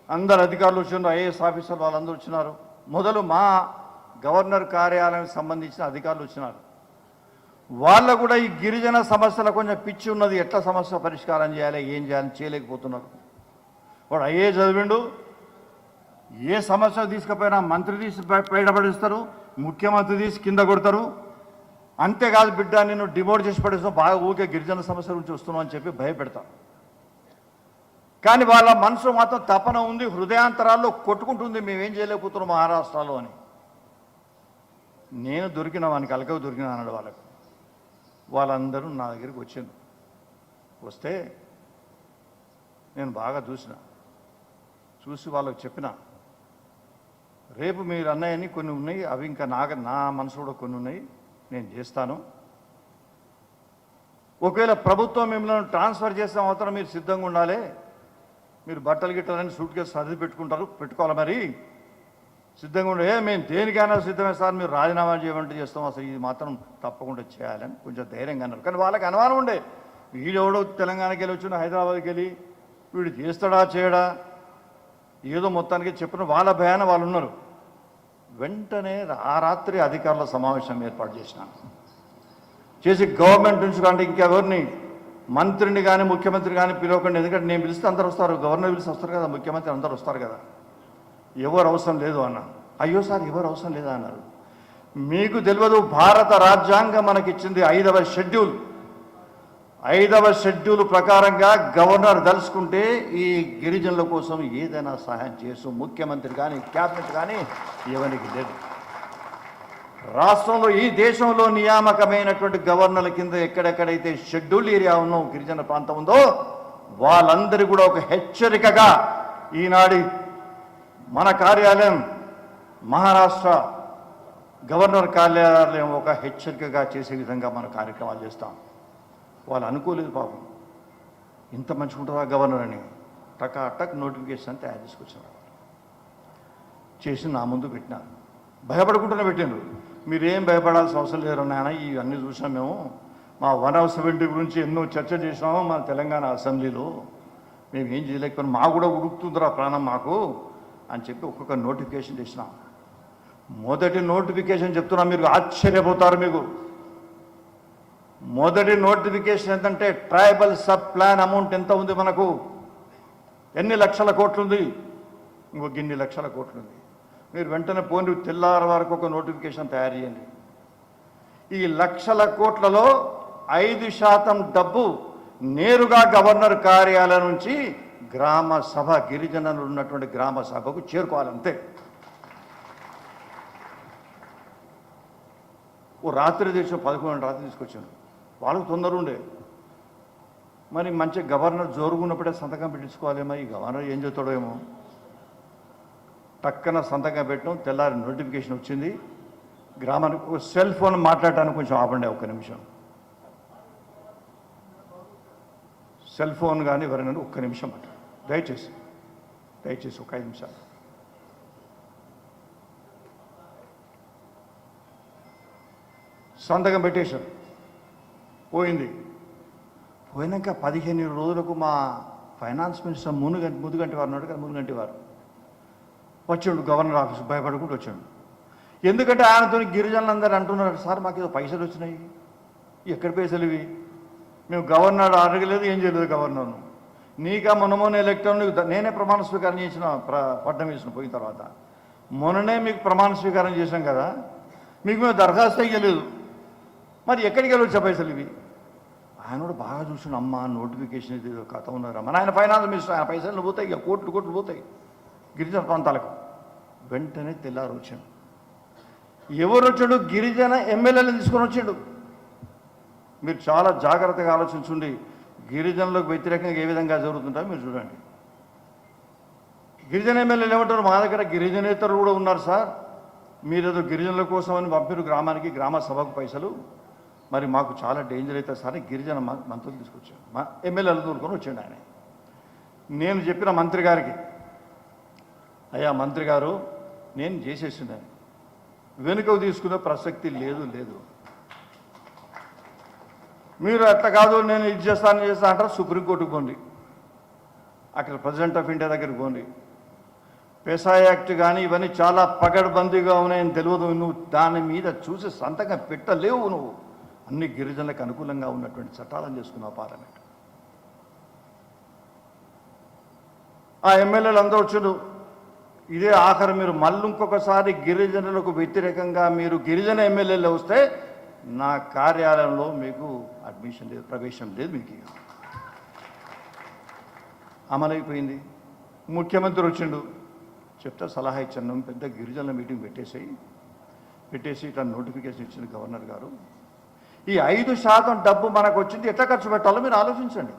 అందరు అధికారులు వచ్చినారు, ఐఏఎస్ ఆఫీసర్లు వాళ్ళందరూ వచ్చినారు. మొదలు మా గవర్నర్ కార్యాలయానికి సంబంధించిన అధికారులు వచ్చినారు. వాళ్ళ కూడా ఈ గిరిజన సమస్యల కొంచెం పిచ్చి ఉన్నది, ఎట్లా సమస్య పరిష్కారం చేయాలి, ఏం చేయాలని చేయలేకపోతున్నారు. వాడు ఐఏ చదివిండు, ఏ సమస్య తీసుకుపోయినా మంత్రి తీసి బయటపడిస్తారు, ముఖ్యమంత్రి తీసి కింద కొడతారు. అంతేకాదు బిడ్డ నేను డిమోట్ చేసి పడేస్తాను, బాగా ఊకే గిరిజన సమస్యల గురించి వస్తున్నావు అని చెప్పి భయపెడతాను. కానీ వాళ్ళ మనసు మాత్రం తపన ఉంది, హృదయాంతరాల్లో కొట్టుకుంటుంది, మేమేం చేయలేకపోతున్నాం మహారాష్ట్రలో అని. నేను దొరికిన వానికి అలకవు దొరికిన అన్నాడు వాళ్ళకు. వాళ్ళందరూ నా దగ్గరికి వచ్చాను. వస్తే నేను బాగా చూసి వాళ్ళకి చెప్పిన, రేపు మీరు అన్నయ్యని కొన్ని ఉన్నాయి, అవి ఇంకా నా మనసు కూడా కొన్ని ఉన్నాయి, నేను చేస్తాను. ఒకవేళ ప్రభుత్వం మిమ్మల్ని ట్రాన్స్ఫర్ చేసే మాత్రం మీరు సిద్ధంగా ఉండాలి. మీరు బట్టలు గిట్టలని సూట్ కేసు సర్ది పెట్టుకోవాలి, మరి సిద్ధంగా ఉండే. మేము దేనికైనా సిద్ధమే సార్, మీరు రాజీనామా చేయమంటే చేస్తాం, అసలు ఇది మాత్రం తప్పకుండా చేయాలని కొంచెం ధైర్యంగా అన్నారు. కానీ వాళ్ళకి అనుమానం ఉండే, వీడెవడో తెలంగాణకి వెళ్ళి వచ్చిన హైదరాబాద్కి వెళ్ళి వీడు చేస్తాడా చేయడా ఏదో మొత్తానికి చెప్పిన వాళ్ళ భయాన వాళ్ళు ఉన్నారు. వెంటనే ఆ రాత్రి అధికారుల సమావేశం ఏర్పాటు చేసి గవర్నమెంట్ నుంచి కంటే ఇంకెవరిని మంత్రిని కానీ ముఖ్యమంత్రి కానీ పిలవకండి, ఎందుకంటే నేను పిలిస్తే అందరు వస్తారు, గవర్నర్ పిలిచి వస్తారు కదా, ముఖ్యమంత్రి అందరు వస్తారు కదా, ఎవరు అవసరం లేదు అన్న. అయ్యో సార్ ఎవరు అవసరం లేదా అన్నారు. మీకు తెలియదు, భారత రాజ్యాంగం మనకిచ్చింది 5వ షెడ్యూల్. 5వ షెడ్యూల్ ప్రకారంగా గవర్నర్ దలుచుకుంటే ఈ గిరిజనుల కోసం ఏదైనా సహాయం చేస్తూ ముఖ్యమంత్రి కానీ క్యాబినెట్ కానీ ఎవరికి లేదు. రాష్ట్రంలో ఈ దేశంలో నియామకమైనటువంటి గవర్నర్ల కింద ఎక్కడెక్కడైతే షెడ్యూల్ ఏరియా ఉన్నో గిరిజన ప్రాంతం ఉందో వాళ్ళందరూ కూడా ఒక హెచ్చరికగా ఈనాడు మన కార్యాలయం మహారాష్ట్ర గవర్నర్ కార్యాలయం ఒక హెచ్చరికగా చేసే విధంగా మన కార్యక్రమాలు చేస్తాం. వాళ్ళు అనుకోలేదు పాపం, ఇంత మంచిగుంటుందా గవర్నర్ అని. టక్ నోటిఫికేషన్ తయారు చేసుకొచ్చారు, చేసి నా ముందు పెట్టినారు. భయపడకుండానే పెట్టిండ్రు. మీరేం భయపడాల్సిన అవసరం లేదు నాయన, ఇవన్నీ చూసాం మేము. మా 170 గురించి ఎన్నో చర్చ చేసినాము మన తెలంగాణ అసెంబ్లీలో. మేము ఏం చేయలేకపోయినా మా కూడా ఉడుకుతుందిరా ప్రాణం మాకు అని చెప్పి ఒక్కొక్క నోటిఫికేషన్ చేసినాం. మొదటి నోటిఫికేషన్ చెప్తున్నా, మీరు ఆశ్చర్యపోతారు. మీకు మొదటి నోటిఫికేషన్ ఏంటంటే ట్రైబల్ సబ్ ప్లాన్ అమౌంట్ ఎంత ఉంది, మనకు ఎన్ని లక్షల కోట్లు ఉంది, ఇంకొక ఇన్ని లక్షల కోట్లు ఉంది. మీరు వెంటనే పోనీ తెల్లారి వరకు ఒక నోటిఫికేషన్ తయారు చేయండి. ఈ లక్షల కోట్లలో 5% డబ్బు నేరుగా గవర్నర్ కార్యాలయం నుంచి గ్రామ సభ, గిరిజనులు ఉన్నటువంటి గ్రామ సభకు చేరుకోవాలంతే. ఓ రాత్రి దేశం 11 రాత్రి తీసుకొచ్చాను. వాళ్ళకు తొందర ఉండే, మరి మంచి గవర్నర్ జోరుగున్నప్పుడే సంతకం పెట్టించుకోవాలేమో. ఈ గవర్నర్ ఏం చెప్తాడో ఏమో. టక్కన సంతకం పెట్టడం, తెల్లారి నోటిఫికేషన్ వచ్చింది. గ్రామానికి సెల్ ఫోన్ మాట్లాడటానికి కొంచెం ఆపండి ఒక్క నిమిషం. సెల్ ఫోన్ కానీ ఎవరైనా ఒక్క నిమిషం మాట్లాడు దయచేసి ఒక 5 నిమిషాలు. సంతకం పెట్టేశారు, పోయింది. పోయినాక 15 రోజులకు మా ఫైనాన్స్ మినిస్టర్ ముదుగంటి వారు ఉన్నాడు కదా, ముదుగంటి వారు వచ్చాడు గవర్నర్ ఆఫీస్, భయపడుకుంటూ వచ్చాడు. ఎందుకంటే ఆయనతో గిరిజనులందరూ అంటున్నారు, సార్ మాకు ఏదో పైసలు వచ్చినాయి. ఎక్కడ పైసలు ఇవి? మేము గవర్నర్ అడగలేదు, ఏం చేయలేదు గవర్నర్ను. నీకా మొన్న ఎలక్ట్రాన్ నేనే ప్రమాణ స్వీకారం చేసిన, పట్టణం వేసిన పోయిన తర్వాత. మొన్ననే మీకు ప్రమాణ స్వీకారం చేసాం కదా, మీకు మేము దరఖాస్తు అయ్యలేదు, మరి ఎక్కడికి వెళ్ళొచ్చా పైసలు ఇవి? ఆయన కూడా బాగా చూసిన, అమ్మ నోటిఫికేషన్ ఇది కథ ఉన్నారా మన. ఆయన ఫైనాన్స్ మినిస్టర్, ఆయన పైసలు పోతాయి, ఇక కోట్లు పోతాయి గిరిజన ప్రాంతాలకు. వెంటనే తెల్లారు వచ్చాడు. ఎవరు వచ్చాడు? గిరిజన ఎమ్మెల్యేలను తీసుకొని వచ్చాడు. మీరు చాలా జాగ్రత్తగా ఆలోచించుండి, గిరిజనులకు వ్యతిరేకంగా ఏ విధంగా జరుగుతుంటారో మీరు చూడండి. గిరిజన ఎమ్మెల్యేలు ఏమంటారు, మా దగ్గర గిరిజనేతరులు కూడా ఉన్నారు సార్, మీరేదో గిరిజనుల కోసం అని పంపిరు గ్రామానికి, గ్రామ సభకు పైసలు, మరి మాకు చాలా డేంజర్ అవుతుంది సార్. గిరిజన మంత్రులు తీసుకొచ్చాడు, మా ఎమ్మెల్యేలు దూరుకొని వచ్చాడు ఆయన. నేను చెప్పిన మంత్రి గారికి, అయ్యా మంత్రి గారు నేను చేసేసినాను, వెనుకకు తీసుకునే ప్రసక్తి లేదు. మీరు అట్లా కాదు, నేను ఇది చేస్తా అంటారు. సుప్రీంకోర్టుకు పోండి, అక్కడ ప్రెసిడెంట్ ఆఫ్ ఇండియా దగ్గరికి పోండి. పెసా యాక్ట్ కానీ ఇవన్నీ చాలా పగడ్బందీగా ఉన్నాయని తెలియదు. నువ్వు దాని మీద చూసి సంతకం పెట్టలేవు. నువ్వు అన్ని గిరిజనులకు అనుకూలంగా ఉన్నటువంటి చట్టాలను చేసుకున్నావు పార్లమెంట్. ఆ ఎమ్మెల్యేలు అందరూ వచ్చారు. ఇదే ఆఖరి మీరు మళ్ళీ ఇంకొకసారి గిరిజనులకు వ్యతిరేకంగా మీరు గిరిజన ఎమ్మెల్యేలు వస్తే నా కార్యాలయంలో మీకు అడ్మిషన్ లేదు, ప్రవేశం లేదు. మీకు అమలైపోయింది. ముఖ్యమంత్రి వచ్చిండు, చెప్తే సలహా ఇచ్చాను, పెద్ద గిరిజనుల మీటింగ్ పెట్టేసి ఇట్లా నోటిఫికేషన్ ఇచ్చింది గవర్నర్ గారు. ఈ 5% డబ్బు మనకు వచ్చింది, ఎట్లా ఖర్చు పెట్టాలో మీరు ఆలోచించండి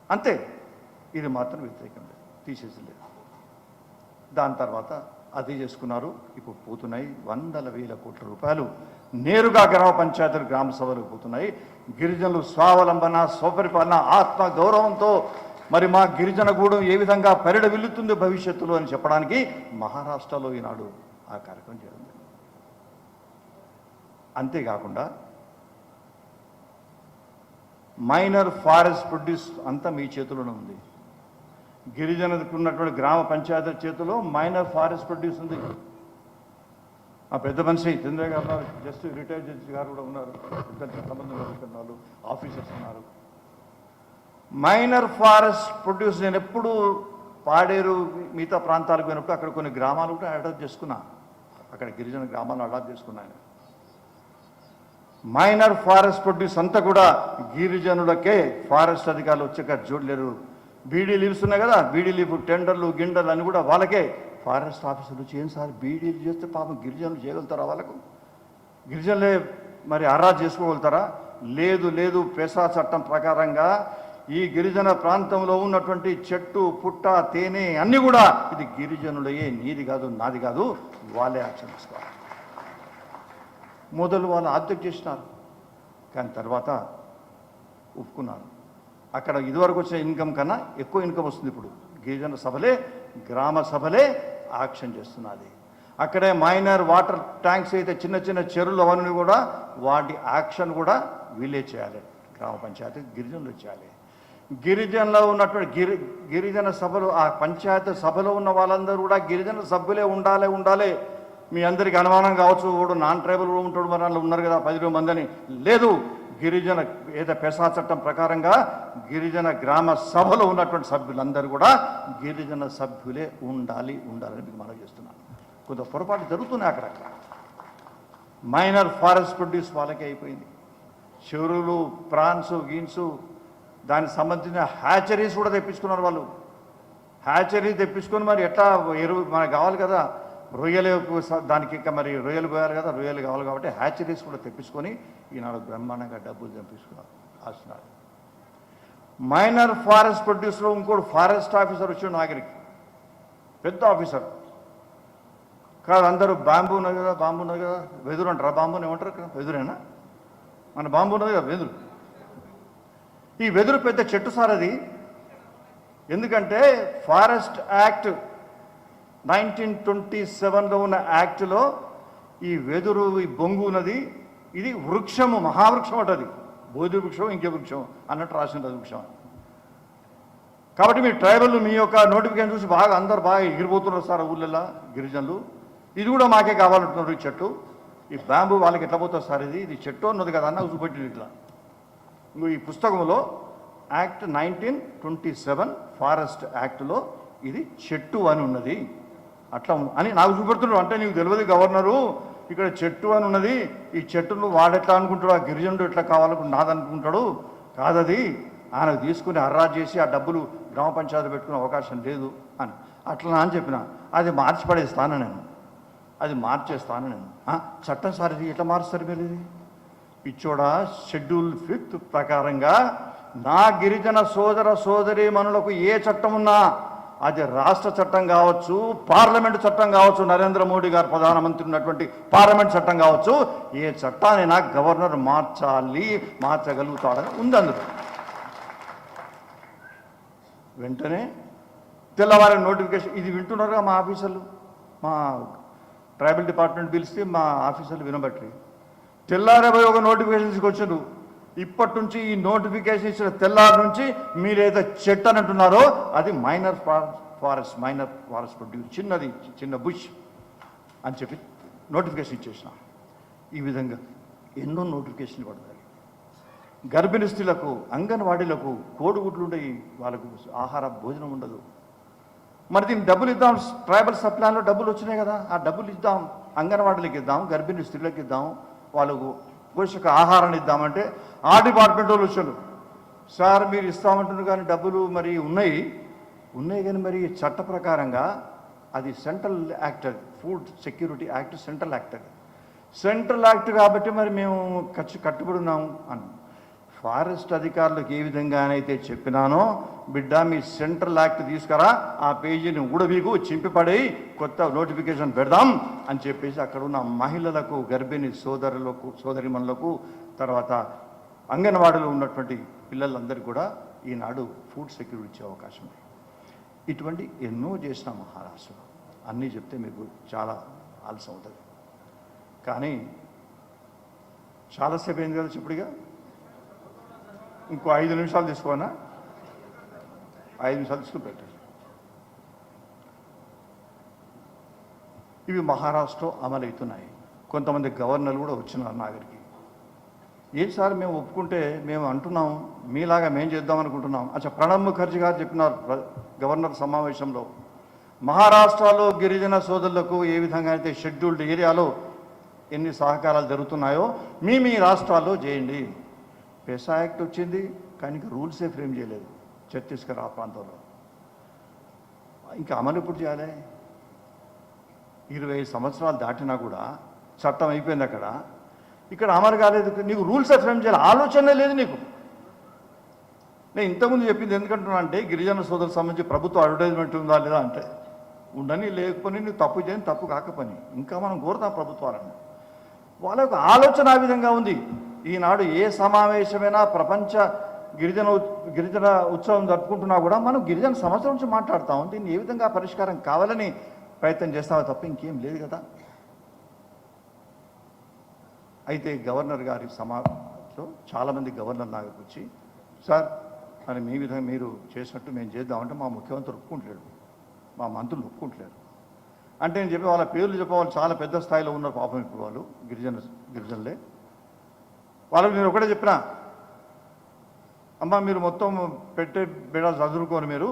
అంతే. ఇది మాత్రం వ్యతిరేకం లేదు, తీసేసి లేదు. దాని తర్వాత అది చేసుకున్నారు. ఇప్పుడు పోతున్నాయి 100,000 కోట్ల రూపాయలు నేరుగా గ్రామ పంచాయతీలు, గ్రామ సభలకు పోతున్నాయి. గిరిజనులు స్వావలంబన, స్వపరిపాలన, ఆత్మ గౌరవంతో మరి మా గిరిజన గూడెం ఏ విధంగా పరిడవిల్లుతుంది భవిష్యత్తులో అని చెప్పడానికి మహారాష్ట్రలో ఈనాడు ఆ కార్యక్రమం చేయడం జరిగింది. అంతేకాకుండా మైనర్ ఫారెస్ట్ ప్రొడ్యూస్ అంతా మీ చేతిలోనే ఉంది. గిరిజనులకు ఉన్నటువంటి గ్రామ పంచాయతీ చేతిలో మైనర్ ఫారెస్ట్ ప్రొడ్యూస్ ఉంది. ఆ పెద్ద మనిషి చంద్ర గారు, జస్ట్ రిటైర్డ్ జడ్జి గారు కూడా ఉన్నారు, సంబంధం ఆఫీసర్స్ ఉన్నారు. మైనర్ ఫారెస్ట్ ప్రొడ్యూస్ నేను ఎప్పుడు పాడేరు మిగతా ప్రాంతాలకు పోయినప్పుడు అక్కడ కొన్ని గ్రామాలు కూడా అడాప్ట్ చేసుకున్నా, అక్కడ గిరిజన గ్రామాలను అడాప్ట్ చేసుకున్నాను. మైనర్ ఫారెస్ట్ ప్రొడ్యూస్ అంతా కూడా గిరిజనులకే ఫారెస్ట్ అధికారులు వచ్చాక చూడలేరు. బీడీ లీవ్స్ ఉన్నాయి కదా, బీడీ లీవ్ టెండర్లు గిండర్లు అని కూడా వాళ్ళకే ఫారెస్ట్ ఆఫీసర్లు చేయను సార్. బీడీలు చేస్తే పాపం గిరిజనులు చేయగలుగుతారా? వాళ్ళకు గిరిజనులే మరి అర్రా చేసుకోగలుగుతారా? లేదు లేదు, పెసా చట్టం ప్రకారంగా ఈ గిరిజన ప్రాంతంలో ఉన్నటువంటి చెట్టు పుట్ట తేనె అన్నీ కూడా ఇది గిరిజనులయే, నీది కాదు నాది కాదు, వాళ్ళే యాక్షన్ ఇస్తారు. మొదలు వాళ్ళు ఆబ్జెక్ట్ చేసినారు, కానీ తర్వాత ఒప్పుకున్నారు. అక్కడ ఇదివరకు వచ్చిన ఇన్కమ్ కన్నా ఎక్కువ ఇన్కమ్ వస్తుంది. ఇప్పుడు గిరిజన సభలే, గ్రామ సభలే యాక్షన్ చేస్తున్నది. అక్కడే మైనర్ వాటర్ ట్యాంక్స్ అయితే చిన్న చిన్న చెరువులు అవన్నీ కూడా వాటి యాక్షన్ కూడా వీళ్ళే చేయాలి, గ్రామ పంచాయతీ గిరిజనులు చేయాలి. గిరిజనలో ఉన్నటువంటి గిరిజన సభలు, ఆ పంచాయతీ సభలో ఉన్న వాళ్ళందరూ కూడా గిరిజన సభ్యులే ఉండాలి. మీ అందరికీ అనుమానం కావచ్చు, వాడు నాన్ ట్రైబల్ ఉంటాడు, మరి అందులో ఉన్నారు కదా 10 మంది అని. లేదు, గిరిజన ఏదో పెసా చట్టం ప్రకారంగా గిరిజన గ్రామ సభలో ఉన్నటువంటి సభ్యులందరూ కూడా గిరిజన సభ్యులే ఉండాలని మీకు మనవి చేస్తున్నాను. కొంత పొరపాటు జరుగుతున్నాయి అక్కడక్కడ. మైనర్ ఫారెస్ట్ ప్రొడ్యూస్ వాళ్ళకే అయిపోయింది. చెరువులు, ప్రాన్స్, గీన్స్, దానికి సంబంధించిన హ్యాచరీస్ కూడా తెప్పించుకున్నారు వాళ్ళు. హ్యాచరీ తెప్పించుకొని మరి ఎట్లా ఎరువు మనకు కావాలి కదా, రొయ్యలు దానికి ఇంకా మరి రొయ్యలు పోయాలి కదా, రొయ్యలు కావాలి కాబట్టి హ్యాచరీస్ కూడా తెప్పించుకొని ఈనాడు బ్రహ్మాండంగా డబ్బులు తెప్పించుకున్నారు ఆస్తున్నారు. మైనర్ ఫారెస్ట్ ప్రొడ్యూస్లో ఇంకోటి ఫారెస్ట్ ఆఫీసర్ వచ్చాడు నాగరికి, పెద్ద ఆఫీసర్ కాదు. అందరూ బాంబు ఉన్నది కదా, వెదురు అంటారా? బాంబుని ఏమంటారు ఇక్కడ? వెదురేనా? మన బాంబు ఉన్నది కదా, వెదురు. ఈ వెదురు పెద్ద చెట్టు సార్ అది. ఎందుకంటే ఫారెస్ట్ యాక్ట్ 1927లో ఉన్న యాక్ట్లో ఈ వెదురు, ఈ బొంగు ఉన్నది, ఇది వృక్షము, మహావృక్షం అంటది. బోధి వృక్షం, ఇంకే వృక్షం అన్నట్టు రాసింది వృక్షం. కాబట్టి మీ ట్రైబల్ మీ యొక్క నోటిఫికేషన్ చూసి అందరు బాగా ఎగిరిపోతున్నారు సార్ ఊళ్ళల్లో గిరిజనులు. ఇది కూడా మాకే కావాలంటున్నారు ఈ చెట్టు. ఈ బ్యాంబు వాళ్ళకి ఎట్లా పోతుంది సార్? ఇది చెట్టు అన్నది కదా అన్న చూపెట్టింది ఇట్లా. ఈ పుస్తకంలో యాక్ట్ 1927 ఫారెస్ట్ యాక్ట్లో ఇది చెట్టు అని ఉన్నది, అట్లా అని నాకు చూపెడుతున్నాడు. అంటే నీకు తెలియదు గవర్నరు, ఇక్కడ చెట్టు అని ఉన్నది, ఈ చెట్టును వాడెట్లా అనుకుంటాడు, ఆ గిరిజనుడు ఎట్లా కావాలనుకుంటు నాదనుకుంటాడు, కాదది ఆయనకు తీసుకుని హర్రా చేసి ఆ డబ్బులు గ్రామ పంచాయతీ పెట్టుకునే అవకాశం లేదు అని అట్లా అని చెప్పిన. అది మార్చి పడేస్తాను నేను, అది మార్చేస్తాను నేను. చట్టం సార్ ఇది ఎట్లా మారుస్తారు మీరు? ఇది పిచ్చోడా, షెడ్యూల్ 5 ప్రకారంగా నా గిరిజన సోదరి మనులకు ఏ చట్టం ఉన్నా అది రాష్ట్ర చట్టం కావచ్చు, పార్లమెంటు చట్టం కావచ్చు, నరేంద్ర మోడీ గారు ప్రధానమంత్రి ఉన్నటువంటి పార్లమెంట్ చట్టం కావచ్చు, ఏ చట్టాన్ని నా గవర్నర్ మార్చగలుగుతాడని ఉంది అందులో. వెంటనే తెల్లవారి నోటిఫికేషన్, ఇది వింటున్నారుగా మా ఆఫీసర్లు, మా ట్రైబల్ డిపార్ట్మెంట్ పిలిస్తే మా ఆఫీసర్లు వినబట్టి తెల్లారబోయి ఒక నోటిఫికేషన్ తీసుకొచ్చారు. ఇప్పటి నుంచి ఈ నోటిఫికేషన్ ఇచ్చిన తెల్లారి నుంచి మీరేదో చెట్టు అని అంటున్నారో అది మైనర్ ఫారెస్ట్ ప్రొడ్యూస్, చిన్న బుష్ అని చెప్పి నోటిఫికేషన్ ఇచ్చేసిన. ఈ విధంగా ఎన్నో నోటిఫికేషన్లు పడతాయి. గర్భిణీ స్త్రీలకు, అంగన్వాడీలకు కోడిగుడ్లు ఉండయి, వాళ్ళకు ఆహార భోజనం ఉండదు. మరి దీనికి డబ్బులు ఇద్దాం, ట్రైబల్ సప్లాన్లో డబ్బులు వచ్చినాయి కదా, ఆ డబ్బులు ఇద్దాం, అంగన్వాడీలకు ఇద్దాం, గర్భిణీ స్త్రీలకు ఇద్దాం, వాళ్ళకు పోషక ఆహారాన్ని ఇద్దామంటే ఆ డిపార్ట్మెంట్ వాళ్ళు వచ్చారు. సార్ మీరు ఇస్తామంటున్నారు కానీ డబ్బులు మరి ఉన్నాయి కానీ మరి చట్ట ప్రకారంగా అది central act, food security act central act, అది సెంట్రల్ యాక్ట్ కాబట్టి మరి మేము కట్టుబడి ఉన్నాము అని. ఫారెస్ట్ అధికారులకు ఏ విధంగానైతే చెప్పినానో, బిడ్డ మీ సెంట్రల్ యాక్ట్ తీసుకురా, ఆ పేజీని ఊడబీకు చింపిపడి కొత్త నోటిఫికేషన్ పెడదాం అని చెప్పేసి అక్కడ ఉన్న మహిళలకు, గర్భిణీ సోదరిమణులకు, తర్వాత అంగన్వాడీలో ఉన్నటువంటి పిల్లలందరికీ కూడా ఈనాడు ఫుడ్ సెక్యూరిటీ ఇచ్చే అవకాశం ఉంది. ఇటువంటి ఎన్నో చేసిన మహారాష్ట్రలో అన్నీ చెప్తే మీకు చాలా ఆలస్యం అవుతుంది. కానీ చాలాసేపు అయింది కదా చెప్పుడుగా, ఇంకో 5 నిమిషాలు తీసుకోనా? 5 నిమిషాలు తీసుకుని పెట్టారు. ఇవి మహారాష్ట్రలో అమలవుతున్నాయి. కొంతమంది గవర్నర్లు కూడా వచ్చినారు నాగరికి. ఏంటి సార్ మేము ఒప్పుకుంటే మేము అంటున్నాం మీలాగా మేము చేద్దాం అనుకుంటున్నాం. అచ్చా, ప్రణబ్ ముఖర్జీ గారు చెప్పినారు గవర్నర్ సమావేశంలో, మహారాష్ట్రలో గిరిజన సోదరులకు ఏ విధంగా అయితే షెడ్యూల్డ్ ఏరియాలో ఎన్ని సహకారాలు జరుగుతున్నాయో మీ రాష్ట్రాల్లో చేయండి. పెసా యాక్ట్ వచ్చింది కానీ రూల్సే ఫ్రేమ్ చేయలేదు ఛత్తీస్గఢ్ ఆ ప్రాంతంలో. ఇంకా అమలు ఎప్పుడు చేయాలి? 20 సంవత్సరాలు దాటినా కూడా చట్టం అయిపోయింది అక్కడ, ఇక్కడ అమలు కాలేదు. నీకు రూల్సే ఫ్రేమ్ చేయాలి, ఆలోచనే లేదు నీకు. నేను ఇంతకుముందు చెప్పింది ఎందుకంటున్నా అంటే, గిరిజన సోదరులకు సంబంధించి ప్రభుత్వ అడ్వర్టైజ్మెంట్ ఉందా లేదా అంటే ఉండని, లేకపోని నువ్వు తప్పు చేయని, తప్పు కాకపోని ఇంకా మనం కోరుతాం ప్రభుత్వాలను. వాళ్ళ యొక్క ఆలోచన ఆ విధంగా ఉంది. ఈనాడు ఏ సమావేశమైనా ప్రపంచ గిరిజన ఉత్సవం జరుపుకుంటున్నా కూడా మనం గిరిజన సమస్యల నుంచి మాట్లాడతాం. దీన్ని ఏ విధంగా పరిష్కారం కావాలని ప్రయత్నం చేస్తామో తప్ప ఇంకేం లేదు కదా. అయితే గవర్నర్ గారి సమావేశంలో చాలామంది గవర్నర్ దగ్గరకు వచ్చి, సార్ అని మీ విధంగా మీరు చేసినట్టు మేము చేద్దామంటే మా ముఖ్యమంత్రి ఒప్పుకుంటలేడు, మా మంత్రులు ఒప్పుకుంటలేరు. అంటే నేను చెప్పి వాళ్ళ పేర్లు చెప్పేవాళ్ళు చాలా పెద్ద స్థాయిలో ఉన్నారు పాపం. ఇప్పుడు వాళ్ళు గిరిజనులే. వాళ్ళకి నేను ఒకటే చెప్పినా, అమ్మ మీరు మొత్తం పెట్టే బిడ చదువుకొని మీరు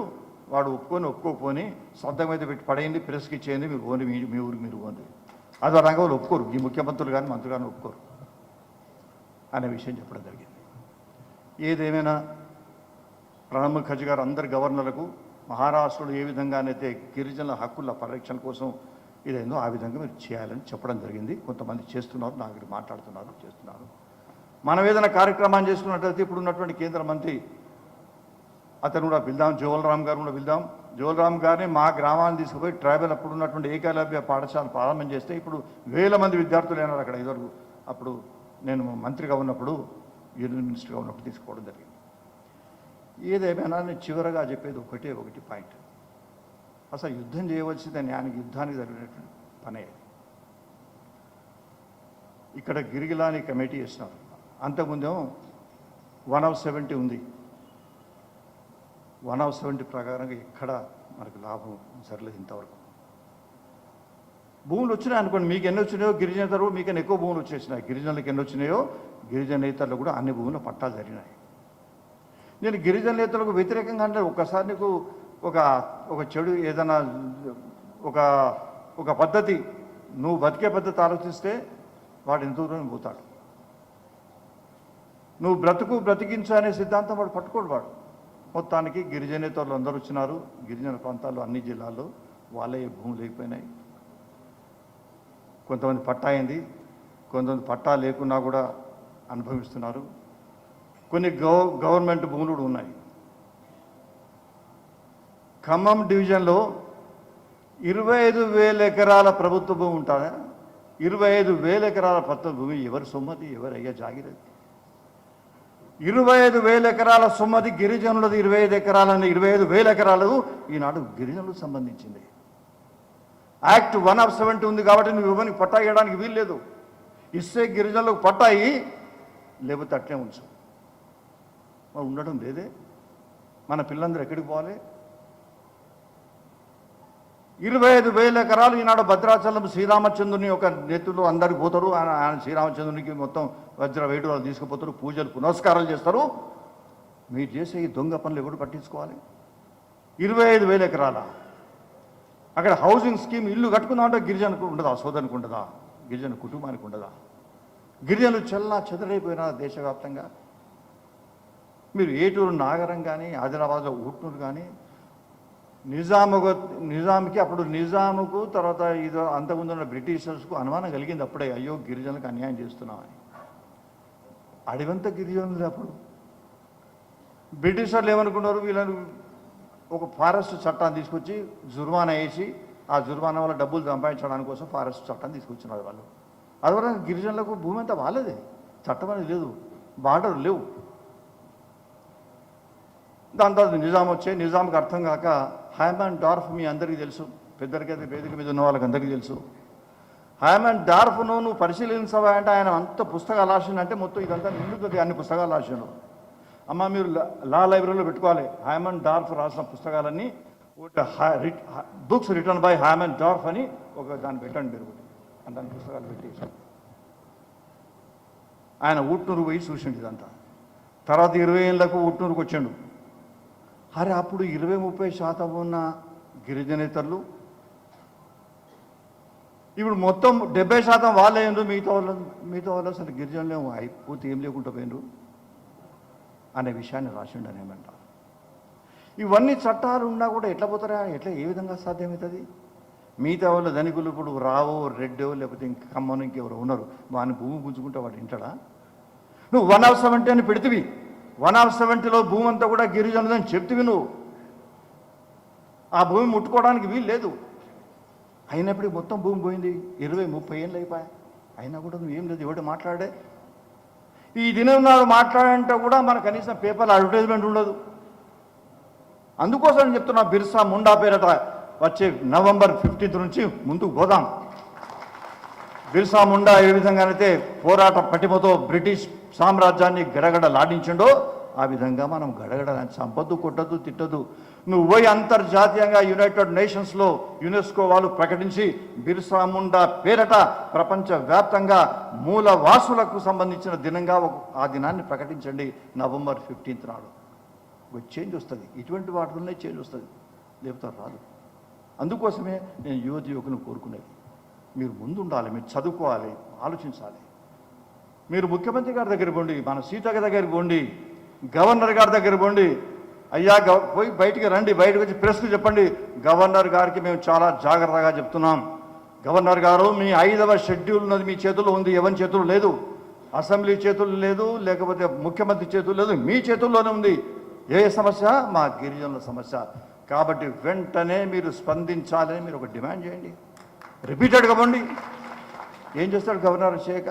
వాడు ఒప్పుకోకపోని సొంతంగా పెట్టి పడేయండి, ప్రెస్కి ఇచ్చేయండి, మీరు పోండి, మీ ఊరికి మీరు పోండి. అది ఆ రంగంలో ఒప్పుకోరు, ఈ ముఖ్యమంత్రులు కానీ మంత్రులు కానీ ఒప్పుకోరు అనే విషయం చెప్పడం జరిగింది. ఏదేమైనా ప్రణబ్ ముఖర్జీ గారు అందరి గవర్నర్లకు మహారాష్ట్రలో ఏ విధంగానైతే గిరిజనుల హక్కుల పరిరక్షణ కోసం ఇదేందో ఆ విధంగా మీరు చేయాలని చెప్పడం జరిగింది. కొంతమంది చేస్తున్నారు, నాకు మాట్లాడుతున్నారు, చేస్తున్నారు. మనం ఏదైనా కార్యక్రమాన్ని చేసుకున్నట్లయితే ఇప్పుడు ఉన్నటువంటి కేంద్ర మంత్రి అతను కూడా పిలుదాం, జోవల్ రామ్ గారు కూడా పిలుదాం. జోవల్ రామ్ గారిని మా గ్రామాన్ని తీసుకుపోయి ట్రైబల్ అప్పుడు ఉన్నటువంటి ఏకలవ్య పాఠశాల ప్రారంభం చేస్తే ఇప్పుడు 1000 మంది విద్యార్థులు అయినారు అక్కడ. ఇదివరకు అప్పుడు నేను మంత్రిగా ఉన్నప్పుడు, యూనియన్ మినిస్టర్గా ఉన్నప్పుడు తీసుకోవడం జరిగింది. ఏదేమైనా నేను చివరగా చెప్పేది ఒకటి పాయింట్. అసలు యుద్ధం చేయవలసింది యుద్ధానికి జరిగినటువంటి పనే. ఇక్కడ గిరిగిలాని కమిటీ వేసినారు. అంతకుముందేమో 170 ఉంది. 170 ప్రకారంగా ఎక్కడ మనకు లాభం జరగలేదు ఇంతవరకు. భూములు వచ్చినాయి అనుకోండి, మీకు ఎన్ని వచ్చినాయో గిరిజనేతలు మీకన్నా ఎక్కువ భూములు వచ్చేసినాయి. గిరిజనులకు ఎన్ని వచ్చినాయో గిరిజనేతలు కూడా అన్ని భూములు పట్టాలు జరిగినాయి. నేను గిరిజనేతలకు వ్యతిరేకంగా అంటే ఒక్కసారి నీకు ఒక చెడు ఏదైనా ఒక పద్ధతి, నువ్వు బతికే పద్ధతి ఆలోచిస్తే వాడు ఎంత దూరం పోతాడు. నువ్వు బ్రతికించు అనే సిద్ధాంతం వాడు పట్టుకోడు. వాడు మొత్తానికి గిరిజనేతలు అందరూ వచ్చినారు. గిరిజన ప్రాంతాల్లో అన్ని జిల్లాల్లో వాళ్ళే భూములు లేకపోయినాయి. కొంతమంది పట్టా అయింది, కొంతమంది పట్టా లేకున్నా కూడా అనుభవిస్తున్నారు. కొన్ని గవర్నమెంట్ భూములు కూడా ఉన్నాయి. ఖమ్మం డివిజన్లో 25,000 ఎకరాల ప్రభుత్వ భూమి ఉంటుందా? 25,000 ఎకరాల ప్రభుత్వ భూమి ఎవరి సొమ్మది, ఎవరయ్యా జాగిరది? 25,000 ఎకరాల సొమ్మది గిరిజనులది. 25 ఎకరాలని 25,000 ఎకరాలు ఈనాడు గిరిజనులకు సంబంధించింది. యాక్ట్ 170 ఉంది కాబట్టి నువ్వు ఇవ్వని పట్టా ఇవ్వడానికి వీల్లేదు. ఇస్తే గిరిజనులకు పట్టాయి, లేకపోతే అట్లే ఉంచు. ఉండడం లేదే. మన పిల్లలందరూ ఎక్కడికి పోవాలి? 25,000 ఎకరాలు ఈనాడు భద్రాచలం శ్రీరామచంద్రుని ఒక నేతలు అందరికి పోతారు. ఆయన శ్రీరామచంద్రునికి మొత్తం వజ్ర వేడుకలు తీసుకుపోతారు, పూజలు పునస్కారాలు చేస్తారు. మీరు చేసే ఈ దొంగ పనులు ఎవరు పట్టించుకోవాలి? 25,000 ఎకరాల అక్కడ హౌసింగ్ స్కీమ్ ఇల్లు కట్టుకుందామంటే గిరిజనకు ఉండదా? సోదరునికి ఉండదా? గిరిజన కుటుంబానికి ఉండదా? గిరిజనులు చెదరైపోయినా దేశవ్యాప్తంగా. మీరు ఏటూరు నాగరం కానీ, ఆదిలాబాద్లో ఊట్నూరు కానీ, నిజాంకి అప్పుడు నిజాముకు తర్వాత ఇది అంతకుముందున్న బ్రిటిషర్స్కు అనుమానం కలిగింది అప్పుడే, అయ్యో గిరిజనులకు అన్యాయం చేస్తున్నామని. అడివంతా గిరిజనులు. అప్పుడు బ్రిటిషర్లు ఏమనుకున్నారు, వీళ్ళని ఒక ఫారెస్ట్ చట్టాన్ని తీసుకొచ్చి జుర్మానా వేసి ఆ జుర్మానా వల్ల డబ్బులు సంపాదించడానికి కోసం ఫారెస్ట్ చట్టాన్ని తీసుకొచ్చినారు వాళ్ళు. అదివల్ల గిరిజనులకు భూమి అంతా వాళ్ళదే, చట్టం అనేది లేదు, బార్డర్ లేవు. దాని తర్వాత నిజాం వచ్చే, నిజాంకి అర్థం కాక హైమన్ డార్ఫ్ మీ అందరికీ తెలుసు, పెద్దరికైతే వేదిక మీద ఉన్న వాళ్ళకి అందరికీ తెలుసు. హైమన్ డార్ఫ్ను నువ్వు పరిశీలించవా అంటే ఆయన అంత పుస్తకాలు రాసిందంటే మొత్తం ఇదంతా నిండుతుంది, అన్ని పుస్తకాలు రాసిండు. అమ్మ మీరు లా లైబ్రరీలో పెట్టుకోవాలి హైమన్ డార్ఫ్ రాసిన పుస్తకాలన్నీ. Books written by Hyman dwarf అని దాన్ని పెట్టండి మీరు, దాని పుస్తకాలు పెట్టి. ఆయన ఊట్నూరు పోయి చూసిండు ఇదంతా. తర్వాత 20 ఏళ్ళకు ఊట్నూరుకు వచ్చాడు. అరే అప్పుడు 20-30% ఉన్న గిరిజనేతరులు ఇప్పుడు మొత్తం 70% వాళ్ళే ఏండ్రు, మిగతా వాళ్ళు అసలు గిరిజనులు అయిపోతే ఏం లేకుండా పోయినరు అనే విషయాన్ని రాసిండు అని ఏమంటారు. ఇవన్నీ చట్టాలు ఉన్నా కూడా ఎట్లా పోతారా, ఎట్లా ఏ విధంగా సాధ్యమవుతుంది? మిగతా వాళ్ళు ధనికులు ఇప్పుడు రావో రెడ్డో లేకపోతే ఇంక కమ్మను ఇంకెవరు ఉన్నారు, వాని భూమి గుంజుకుంటే వాడు ఇంటాడా? నువ్వు 1/70 అని పెడితివి, 1/70లో భూమి అంతా కూడా గిరిజనులని చెప్తివి నువ్వు. ఆ భూమి ముట్టుకోవడానికి వీలు లేదు. అయినప్పటికీ మొత్తం భూమి పోయింది. 20-30 ఏళ్ళు అయిపోయాయి. అయినా కూడా నువ్వు ఏం లేదు, ఎవడు మాట్లాడే. ఈ దినం నాడు మాట్లాడంటే కూడా మన కనీసం పేపర్లో అడ్వర్టైజ్మెంట్ ఉండదు. అందుకోసం చెప్తున్నా, బిర్సా ముండా పేరట వచ్చే నవంబర్ 15 నుంచి ముందుకు పోదాం. బిర్సా ముండా ఏ విధంగానైతే పోరాట పటిమతో బ్రిటిష్ సామ్రాజ్యాన్ని గడగడలాడించిండో ఆ విధంగా మనం గడగడ చంపొద్దు, కొట్టద్దు, తిట్టద్దు. నువ్వు పోయి అంతర్జాతీయంగా యునైటెడ్ నేషన్స్లో యునెస్కో వాళ్ళు ప్రకటించి బిర్సా ముండా పేరట ప్రపంచవ్యాప్తంగా మూలవాసులకు సంబంధించిన దినంగా ఆ దినాన్ని ప్రకటించండి. నవంబర్ 15 నాడు చేంజ్ వస్తుంది. ఇటువంటి వాటిలోనే చేంజ్ వస్తుంది, లేకపోతే రాదు. అందుకోసమే నేను యువకులను కోరుకునేది, మీరు ముందు ఉండాలి, మీరు చదువుకోవాలి, ఆలోచించాలి. మీరు ముఖ్యమంత్రి గారి దగ్గర పోండి, మన సీతక్క దగ్గరికి పోండి, గవర్నర్ గారి దగ్గర పోండి. అయ్యా పోయి బయటికి రండి, బయటకు వచ్చి ప్రెస్కు చెప్పండి, గవర్నర్ గారికి మేము చాలా జాగ్రత్తగా చెప్తున్నాం. గవర్నర్ గారు, మీ 5వ షెడ్యూల్ ఉన్నది మీ చేతుల్లో ఉంది, ఎవరి చేతుల్లో లేదు. అసెంబ్లీ చేతుల్లో లేదు, లేకపోతే ముఖ్యమంత్రి చేతుల్లో లేదు, మీ చేతుల్లోనే ఉంది. ఏ సమస్య? మా గిరిజనుల సమస్య. కాబట్టి వెంటనే మీరు స్పందించాలని మీరు ఒక డిమాండ్ చేయండి, రిపీటెడ్గా పోండి. ఏం చేస్తాడు గవర్నర్ చేయక?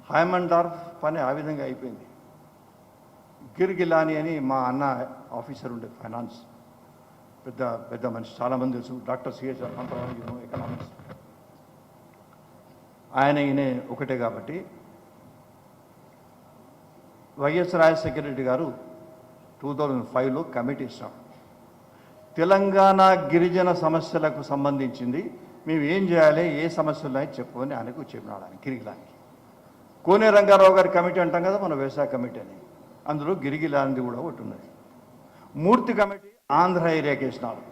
హైమండార్ఫ్ పని ఆ విధంగా అయిపోయింది. గిర్గిలాని అని మా అన్న ఆఫీసర్ ఉండే, ఫైనాన్స్ పెద్ద మనిషి, చాలామంది తెలుసు, డాక్టర్ సిహెచ్ అంతరావు ఎకనామిక్స్. ఈయన ఒకటే కాబట్టి వైఎస్ రాజశేఖర రెడ్డి గారు 2005లో కమిటీ ఇస్తాం. తెలంగాణ గిరిజన సమస్యలకు సంబంధించింది మేము ఏం చేయాలి, ఏ సమస్యలు ఉన్నాయో చెప్పుకొని ఆయనకు చెప్పినాడు. ఆయన గిరిగిలానికి కోనే రంగారావు గారి కమిటీ అంటాం కదా మన వ్యవసాయ కమిటీ అని, అందులో గిరిగిలాంది కూడా ఒకటి ఉన్నది. మూర్తి కమిటీ ఆంధ్ర ఏరియాకి వేసినాడు.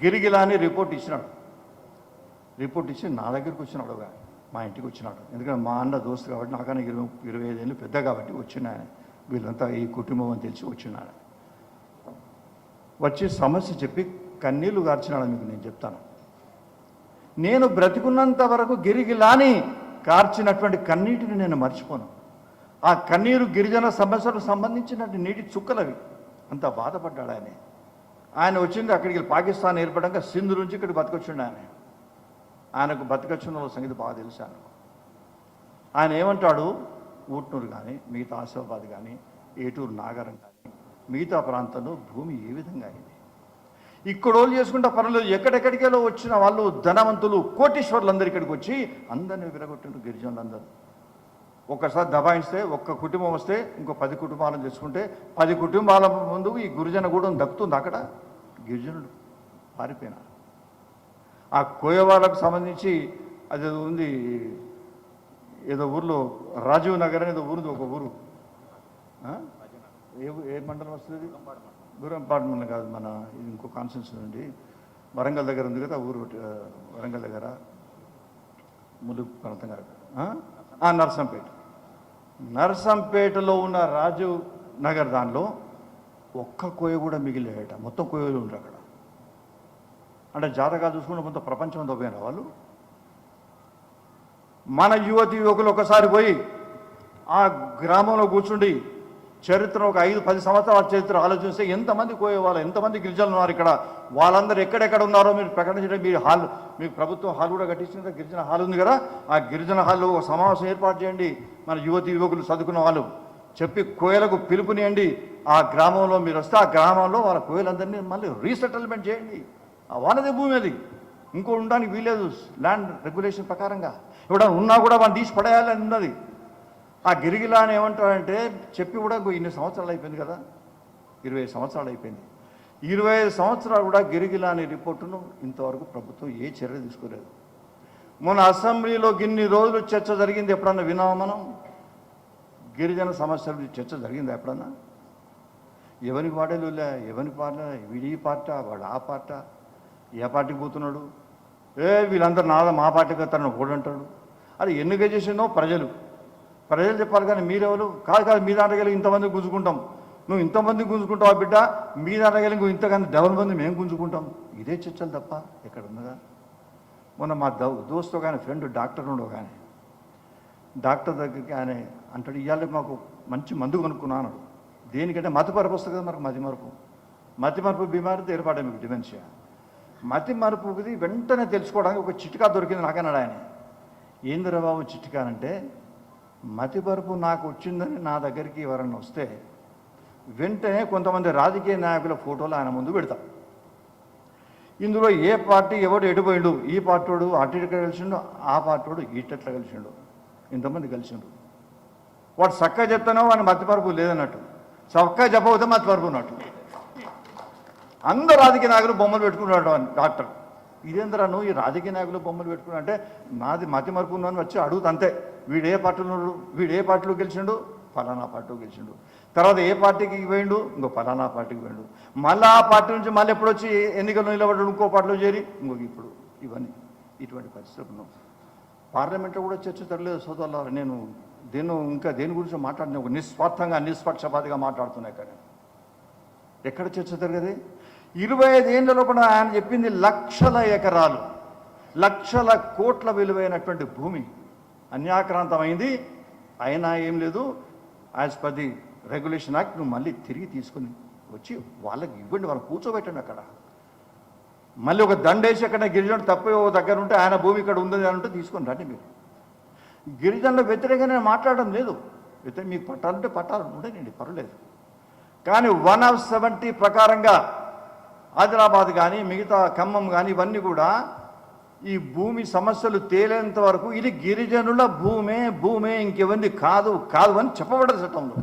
గిరిగిలాని రిపోర్ట్ ఇచ్చినాడు. రిపోర్ట్ ఇచ్చి నా దగ్గరికి వచ్చినాడు, మా ఇంటికి వచ్చినాడు. ఎందుకంటే మా అన్న దోస్తు కాబట్టి, నాకన్నా 25 ఏళ్ళు పెద్ద కాబట్టి వచ్చిన ఆయన, వీళ్ళంతా ఈ కుటుంబం అని తెలిసి వచ్చినాడు. వచ్చి సమస్య చెప్పి కన్నీళ్లు కార్చినాడు. మీకు నేను చెప్తాను, నేను బ్రతికున్నంత వరకు గిరిగిలాని కార్చినటువంటి కన్నీటిని నేను మర్చిపోను. ఆ కన్నీరు గిరిజన సమస్యలకు సంబంధించినటువంటి నీటి చుక్కలవి. అంత బాధపడ్డాడు ఆయన. ఆయన వచ్చింది అక్కడికి పాకిస్తాన్ ఏర్పడంగా సింధు నుంచి ఇక్కడికి బతకొచ్చిండు ఆయన. ఆయనకు బతకొచ్చిన సంగతి బాగా తెలుసు ఆయనకు. ఆయన ఏమంటాడు, ఊట్నూరు కానీ మిగతా ఆసిఫాబాద్ కానీ ఏటూరు నాగరం కానీ మిగతా ప్రాంతంలో భూమి ఏ విధంగా అయింది, ఇక్కడోళ్ళు చేసుకుంటే పర్వాలేదు, ఎక్కడెక్కడికెళ్ళో వచ్చిన వాళ్ళు ధనవంతులు కోటీశ్వర్లు అందరు ఇక్కడికి వచ్చి అందరినీ విరగొట్టిన గిరిజనులందరూ. ఒక్కసారి దబాయిస్తే ఒక్క కుటుంబం వస్తే ఇంకో 10 కుటుంబాలను తెచ్చుకుంటే 10 కుటుంబాల ముందు ఈ గిరిజన గూడెం దక్కుతుంది. అక్కడ గిరిజనులు పారిపోయినారు. ఆ కోయవాళ్ళకు సంబంధించి అది ఉంది, ఏదో ఊర్లో రాజీవ్ నగర్ అని ఏదో ఊరుంది, ఒక ఊరు. ఏ మండలం వస్తుంది? దూరంపాడు మండలం కాదు, మన ఇది ఇంకో కాన్స్టిట్యూన్సీ నుండి వరంగల్ దగ్గర ఉంది కదా ఊరు, వరంగల్ దగ్గర ములుగు ప్రాంతం కాదు, నర్సంపేటలో ఉన్న రాజీవ్ నగర్ దానిలో ఒక్క కోయ కూడా మిగిలేట, మొత్తం కోయలు ఉంటారు అక్కడ. అంటే జాతకాలు చూసుకుంటే మొత్తం ప్రపంచం అంతా పోయిన వాళ్ళు. మన యువకులు ఒకసారి పోయి ఆ గ్రామంలో కూర్చుండి చరిత్ర ఒక 5-10 సంవత్సరాల చరిత్ర ఆలోచిస్తే ఎంతమంది కోయేవాళ్ళు, ఎంతమంది గిరిజనులు ఉన్నారు ఇక్కడ, వాళ్ళందరూ ఎక్కడెక్కడ ఉన్నారో మీరు ప్రకటించడం. మీరు హాల్, మీకు ప్రభుత్వం హాల్ కూడా కట్టించింది, గిరిజన హాల్ ఉంది కదా, ఆ గిరిజన హాల్లో ఒక సమావేశం ఏర్పాటు చేయండి. మన యువకులు చదువుకున్న వాళ్ళు చెప్పి కోయలకు పిలుపునియండి. ఆ గ్రామంలో మీరు వస్తే ఆ గ్రామంలో వాళ్ళ కోయలందరినీ మళ్ళీ రీసెటిల్మెంట్ చేయండి. వాళ్ళదే భూమి అది, ఇంకో ఉండడానికి వీలేదు ల్యాండ్ రెగ్యులేషన్ ప్రకారంగా. ఇప్పుడు ఉన్నా కూడా వాళ్ళు తీసి పడేయాలని ఉన్నది. ఆ గిరిగిలా అని ఏమంటారంటే చెప్పి కూడా ఇన్ని సంవత్సరాలు అయిపోయింది కదా, 25 సంవత్సరాలు అయిపోయింది. 25 సంవత్సరాలు కూడా గిరిగిలా అనే రిపోర్టును ఇంతవరకు ప్రభుత్వం ఏ చర్య తీసుకోలేదు. మొన్న అసెంబ్లీలో గిన్ని రోజులు చర్చ జరిగింది ఎప్పుడన్నా విన్నామా మనం? గిరిజన సమస్యల గురించి చర్చ జరిగిందా ఎప్పుడన్నా? ఎవరికి వాడేలు ఎవరికి పార్టీ, వీడి ఈ పార్టీ వాడు ఆ పార్టీ, ఏ పార్టీకి పోతున్నాడు, వీళ్ళందరూ మా పార్టీకి వస్తారని ఓడంటాడు. అది ఎన్నిక చేసిందో ప్రజలు చెప్పాలి. కానీ మీరెవరు? కాదు మీ దాంట్లో కలిగి ఇంతమంది గుంజుకుంటాం, నువ్వు ఇంతమంది గుంజుకుంటావు ఆ బిడ్డ, మీ దాంట్లో కలిగి ఇంకో ఇంతకంటే డబల్ మంది మేము గుంజుకుంటాం. ఇదే చర్చలు తప్ప ఎక్కడ ఉన్నదా? మొన్న మా దోస్తు కానీ ఫ్రెండ్ డాక్టర్ ఉండవు కానీ డాక్టర్ దగ్గరికి ఆయన అంటాడు, ఇవాళ మాకు మంచి మందు కొనుక్కున్నాను. దేనికంటే మతిమరుపు వస్తుంది కదా, మనకు మతిమరుపు బీమారితో ఏర్పడే మీకు డిమెన్షియా. మతిమరుపుది వెంటనే తెలుసుకోవడానికి ఒక చిట్కా దొరికింది నాకన్నాడు ఆయన. ఏందిరా బాబు చిట్కా అంటే, మతిమరుపు నాకు వచ్చిందని నా దగ్గరికి ఎవరన్నా వస్తే వెంటనే కొంతమంది రాజకీయ నాయకుల ఫోటోలు ఆయన ముందు పెడతాం. ఇందులో ఏ పార్టీ ఎవడు ఎడిపోయిండు, ఈ పార్టీడు అటు ఇక్కడ కలిసిండు, ఆ పార్టీడు ఇట్లా కలిసిండు, ఇంతమంది కలిసిండు. వాడు చక్కగా చెప్తానో వాడిని మతిమరుపు లేదన్నట్టు, చక్కగా చెప్పకపోతే మతిమరుపు ఉన్నట్టు. అందరు రాజకీయ నాయకులు బొమ్మలు పెట్టుకున్నాడు డాక్టర్. ఇదేంద్రా నువ్వు ఈ రాజకీయ నాయకులు బొమ్మలు పెట్టుకున్నా అంటే, నాది మతిమరుపు ఉన్నాను వచ్చి అడుగుతా అంతే. వీడు ఏ పార్టీలో గెలిచిండు, ఫలానా పార్టీలో గెలిచిండు. తర్వాత ఏ పార్టీకి పోయిండు, ఇంకో ఫలానా పార్టీకి పోయిండు. మళ్ళీ ఆ పార్టీ నుంచి మళ్ళీ ఎప్పుడు వచ్చి ఎన్నికల్లో నిలబడ్డాడు, ఇంకో పార్టీలో చేరి ఇప్పుడు ఇవన్నీ ఇటువంటి పరిస్థితులు ఉన్నాం. పార్లమెంట్లో కూడా చర్చ జరగలేదు సోదరులారా. నేను దేని గురించి మాట్లాడిన ఒక నిస్వార్థంగా నిష్పక్షపాతిగా మాట్లాడుతున్నాయి. కానీ ఎక్కడ చర్చ జరగదు? 25 ఏళ్ళ లోపల ఆయన చెప్పింది లక్షల ఎకరాలు, లక్షల కోట్ల విలువైనటువంటి భూమి అన్యాక్రాంతమైంది. అయినా ఏం లేదు, as per the regulation act నువ్వు మళ్ళీ తిరిగి తీసుకుని వచ్చి వాళ్ళకి ఇవ్వండి, వాళ్ళని కూర్చోబెట్టండి. అక్కడ మళ్ళీ ఒక దండేసి అక్కడ గిరిజనుడు తప్ప దగ్గర ఉంటే ఆయన భూమి ఇక్కడ ఉంది అని ఉంటే తీసుకొని రండి. మీరు గిరిజనుల వ్యతిరేకంగా నేను మాట్లాడడం లేదు. మీకు పట్టాలంటే పట్టాలు ఉండేనండి, పర్వాలేదు. కానీ 170 ప్రకారంగా ఆదిలాబాద్ కానీ మిగతా ఖమ్మం కానీ ఇవన్నీ కూడా ఈ భూమి సమస్యలు తేలేంత వరకు ఇది గిరిజనుల భూమే ఇంకెవరిది కాదు అని చెప్పబడ్డది చట్టంలో.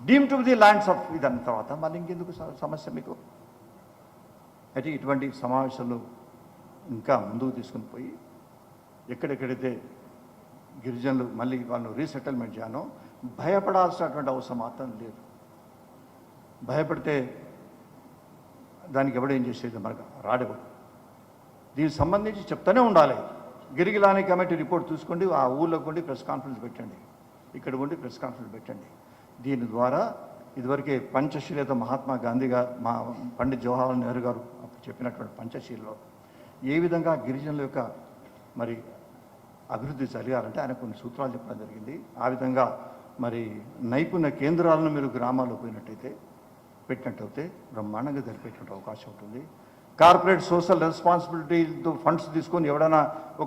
Deem to the lands of ఇదన్న తర్వాత మళ్ళీ ఇంకెందుకు సమస్య మీకు? అయితే ఇటువంటి సమావేశాలు ఇంకా ముందుకు తీసుకుని పోయి ఎక్కడెక్కడైతే గిరిజనులు మళ్ళీ వాళ్ళు రీసెటిల్మెంట్ చేయాలో భయపడాల్సినటువంటి అవసరం మాత్రం లేదు. భయపడితే దానికి ఎవడేం చేసేది మనకు రాడేవాడు. దీనికి సంబంధించి చెప్తూనే ఉండాలి. గిరిగిలాని కమిటీ రిపోర్ట్ చూసుకోండి, ఆ ఊళ్ళో కొండి ప్రెస్ కాన్ఫరెన్స్ పెట్టండి, ఇక్కడ ఉండి ప్రెస్ కాన్ఫరెన్స్ పెట్టండి. దీని ద్వారా ఇదివరకే పంచశీలత మహాత్మా గాంధీ గారు, మా పండిత్ జవహర్లాల్ నెహ్రూ గారు చెప్పినటువంటి పంచశీలలో ఏ విధంగా గిరిజనుల యొక్క మరి అభివృద్ధి జరగాలంటే ఆయన కొన్ని సూత్రాలు చెప్పడం జరిగింది. ఆ విధంగా మరి నైపుణ్య కేంద్రాలను మీరు గ్రామాల్లో పోయినట్టయితే పెట్టినట్టయితే బ్రహ్మాండంగా జరిపేటువంటి అవకాశం ఉంటుంది. కార్పొరేట్ సోషల్ రెస్పాన్సిబిలిటీతో ఫండ్స్ తీసుకొని ఎవడైనా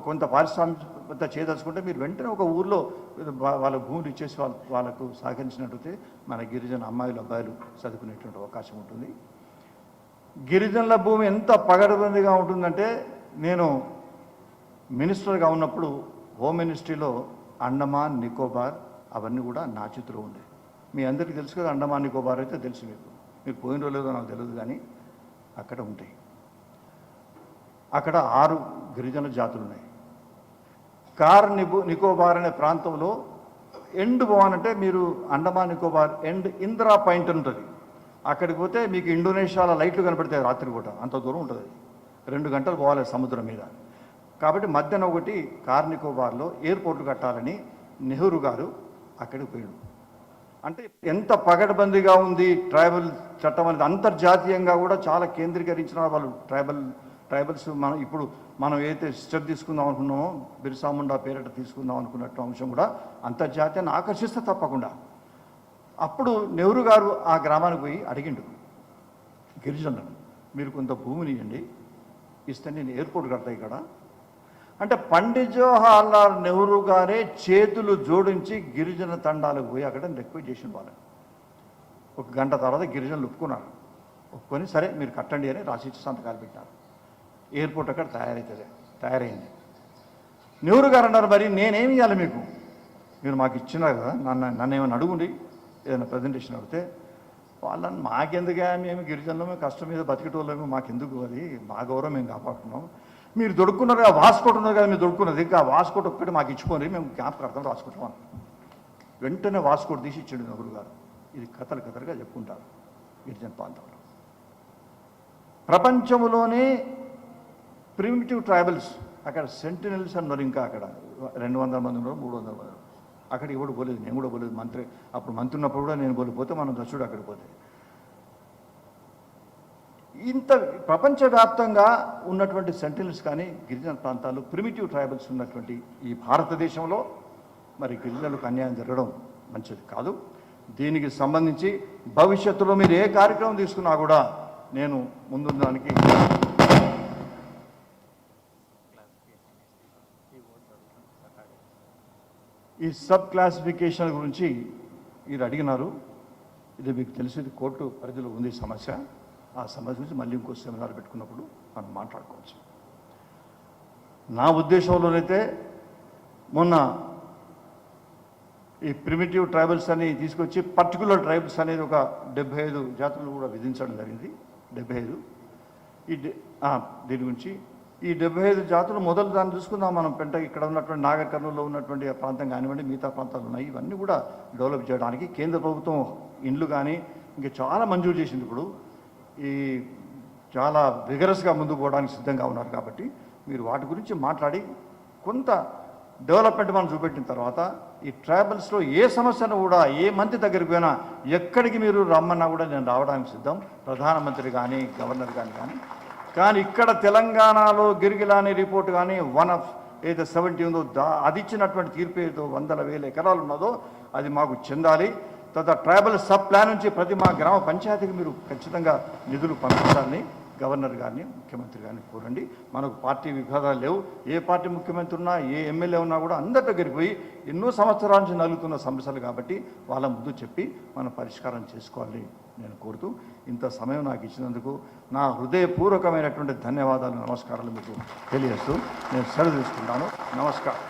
కొంత పారిశ్రామికత చేయదలుచుకుంటే మీరు వెంటనే ఒక ఊర్లో వాళ్ళ భూములు ఇచ్చేసి వాళ్ళకు సహకరించినట్టయితే మన గిరిజన అమ్మాయిలు అబ్బాయిలు చదువుకునేటువంటి అవకాశం ఉంటుంది. గిరిజనుల భూమి ఎంత పగడబందిగా ఉంటుందంటే, నేను మినిస్టర్గా ఉన్నప్పుడు హోమ్ మినిస్ట్రీలో అండమాన్ నికోబార్ అవన్నీ కూడా నా చేతిలో ఉండే. మీ అందరికీ తెలుసు కదా, అండమాన్ నికోబార్ అయితే తెలుసు మీకు పోయిన రోజు లేదో నాకు తెలియదు, కానీ అక్కడ ఉంటాయి. అక్కడ 6 గిరిజన జాతులు ఉన్నాయి. నికోబార్ అనే ప్రాంతంలో ఎండ్ పోవాలంటే మీరు అండమాన్ నికోబార్ ఎండ్ ఇందిరా పాయింట్ ఉంటుంది. అక్కడికి పోతే మీకు ఇండోనేషియాలో లైట్లు కనపడతాయి రాత్రి పూట, అంత దూరం ఉంటుంది. 2 గంటలు పోవాలి సముద్రం మీద. కాబట్టి మధ్యాహ్నం ఒకటి నికోబార్లో ఎయిర్పోర్ట్ కట్టాలని నెహ్రూ గారు అక్కడికి పోయాడు. అంటే ఎంత పగడబందీగా ఉంది ట్రైబల్ చట్టం అనేది. అంతర్జాతీయంగా కూడా చాలా కేంద్రీకరించిన వాళ్ళు ట్రైబల్స్. మనం ఏదైతే స్టెప్ తీసుకుందాం అనుకున్నామో, బిర్సా ముండా పేరిట తీసుకుందాం అనుకున్నట్టు అంశం కూడా అంతర్జాతీయాన్ని ఆకర్షిస్తే తప్పకుండా. అప్పుడు నెహ్రూ గారు ఆ గ్రామానికి పోయి అడిగిండు గిరిజనులను, మీరు కొంత భూమిని ఇవ్వండి, ఇస్తే నేను ఎయిర్పోర్ట్ కడతా ఇక్కడ అంటే. పండిత్ జవహర్లాల్ నెహ్రూ గారే చేతులు జోడించి గిరిజన తండాలకు పోయి అక్కడ రిక్వెస్ట్ చేసిన వాళ్ళని. 1 గంట తర్వాత గిరిజనులు ఒప్పుకొని సరే మీరు కట్టండి అని రాసిచ్చి సంతకాలు పెట్టారు. ఎయిర్పోర్ట్ అక్కడ తయారైంది. నెహ్రూ గారు అన్నారు, మరి నేనేమి ఇవ్వాలి మీకు, మీరు మాకు ఇచ్చినారు కదా, నన్ను ఏమైనా అడుగుండి, ఏదైనా ప్రజెంటేషన్ అడిగితే. వాళ్ళని మాకెందుగా, మేము గిరిజనులు, మేము కష్టం మీద బతికేటోళ్ళము, మాకెందుకు, అది మా గౌరవం మేము కాపాడుతున్నాం, మీరు దొడుక్కున్నారు కదా, వాస్కోట్ ఉన్నారు కదా, మీరు దొడుక్కున్నది ఇంకా వాస్కోట్ ఒక్కటి మాకు ఇచ్చుకోండి, మేము జ్ఞాపకార్థం రాసుకుంటాం. వెంటనే వాస్కోట్ తీసి ఇచ్చాడు నెహ్రూ గారు. ఇది కథలు కథలుగా చెప్పుకుంటారు గిరిజన ప్రాంతంలో. ప్రపంచంలోనే ప్రిమిటివ్ ట్రైబల్స్ అక్కడ సెంటినల్స్ అన్నారు, ఇంకా అక్కడ 200 మంది ఉన్నారు, 300 మంది. అక్కడికి కూడా పోలేదు, నేను కూడా పోలేదు. అప్పుడు మంత్రి ఉన్నప్పుడు కూడా నేను పోతే మనం దశుడు అక్కడికి పోతే. ఇంత ప్రపంచవ్యాప్తంగా ఉన్నటువంటి సెంటినల్స్ కానీ గిరిజన ప్రాంతాలు ప్రిమిటివ్ ట్రైబల్స్ ఉన్నటువంటి ఈ భారతదేశంలో మరి గిరిజనులకు అన్యాయం జరగడం మంచిది కాదు. దీనికి సంబంధించి భవిష్యత్తులో మీరు ఏ కార్యక్రమం తీసుకున్నా కూడా నేను ముందు దానికి ఈ సబ్ క్లాసిఫికేషన్ గురించి మీరు అడిగినారు. ఇది మీకు తెలిసింది, కోర్టు పరిధిలో ఉంది సమస్య. ఆ సమస్య గురించి మళ్ళీ ఇంకో సెమినార్ పెట్టుకున్నప్పుడు మనం మాట్లాడుకోవచ్చు. నా ఉద్దేశంలోనైతే మొన్న ఈ ప్రిమిటివ్ ట్రైబల్స్ అని తీసుకొచ్చి పర్టికులర్ ట్రైబల్స్ అనేది ఒక 75 జాతులు కూడా విధించడం జరిగింది. 75 దీని గురించి ఈ 75 జాతులు మొదలు దాన్ని చూసుకుందాం మనం. ఇక్కడ ఉన్నటువంటి నాగర్ కర్నూలులో ఉన్నటువంటి ప్రాంతం కానివ్వండి, మిగతా ప్రాంతాలు ఉన్నాయి, ఇవన్నీ కూడా డెవలప్ చేయడానికి కేంద్ర ప్రభుత్వం ఇండ్లు కానీ ఇంకా చాలా మంజూరు చేసింది. ఇప్పుడు ఈ చాలా విగరస్గా ముందుకు పోవడానికి సిద్ధంగా ఉన్నారు. కాబట్టి మీరు వాటి గురించి మాట్లాడి కొంత డెవలప్మెంట్ మనం చూపెట్టిన తర్వాత ఈ ట్రైబల్స్లో ఏ సమస్యను కూడా ఏ మంత్రి దగ్గరికి పోయినా ఎక్కడికి మీరు రమ్మన్నా కూడా నేను రావడానికి సిద్ధం, ప్రధానమంత్రి కానీ గవర్నర్ కానీ ఇక్కడ తెలంగాణలో గిరిగిలాని రిపోర్ట్ కానీ 1 of ఏదో 70 ఉందో అది ఇచ్చినటువంటి తీర్పు ఏదో 100,000 ఎకరాలు ఉన్నదో అది మాకు చెందాలి. తర్వాత ట్రైబల్ సబ్ ప్లాన్ నుంచి ప్రతి మా గ్రామ పంచాయతీకి మీరు ఖచ్చితంగా నిధులు పంపించాలని గవర్నర్ గారిని ముఖ్యమంత్రి గారిని కోరండి. మనకు పార్టీ విభేదాలు లేవు. ఏ పార్టీ ముఖ్యమంత్రి ఉన్నా ఏ ఎమ్మెల్యే ఉన్నా కూడా అందరి దగ్గరికి పోయి ఎన్నో సంవత్సరాల నుంచి నలుగుతున్న సమస్యలు కాబట్టి వాళ్ళ ముందు చెప్పి మనం పరిష్కారం చేసుకోవాలని నేను కోరుతూ ఇంత సమయం నాకు ఇచ్చినందుకు నా హృదయపూర్వకమైనటువంటి ధన్యవాదాలు, నమస్కారాలు మీకు తెలియజేస్తూ నేను సెలవు తీసుకుంటాను. నమస్కారం.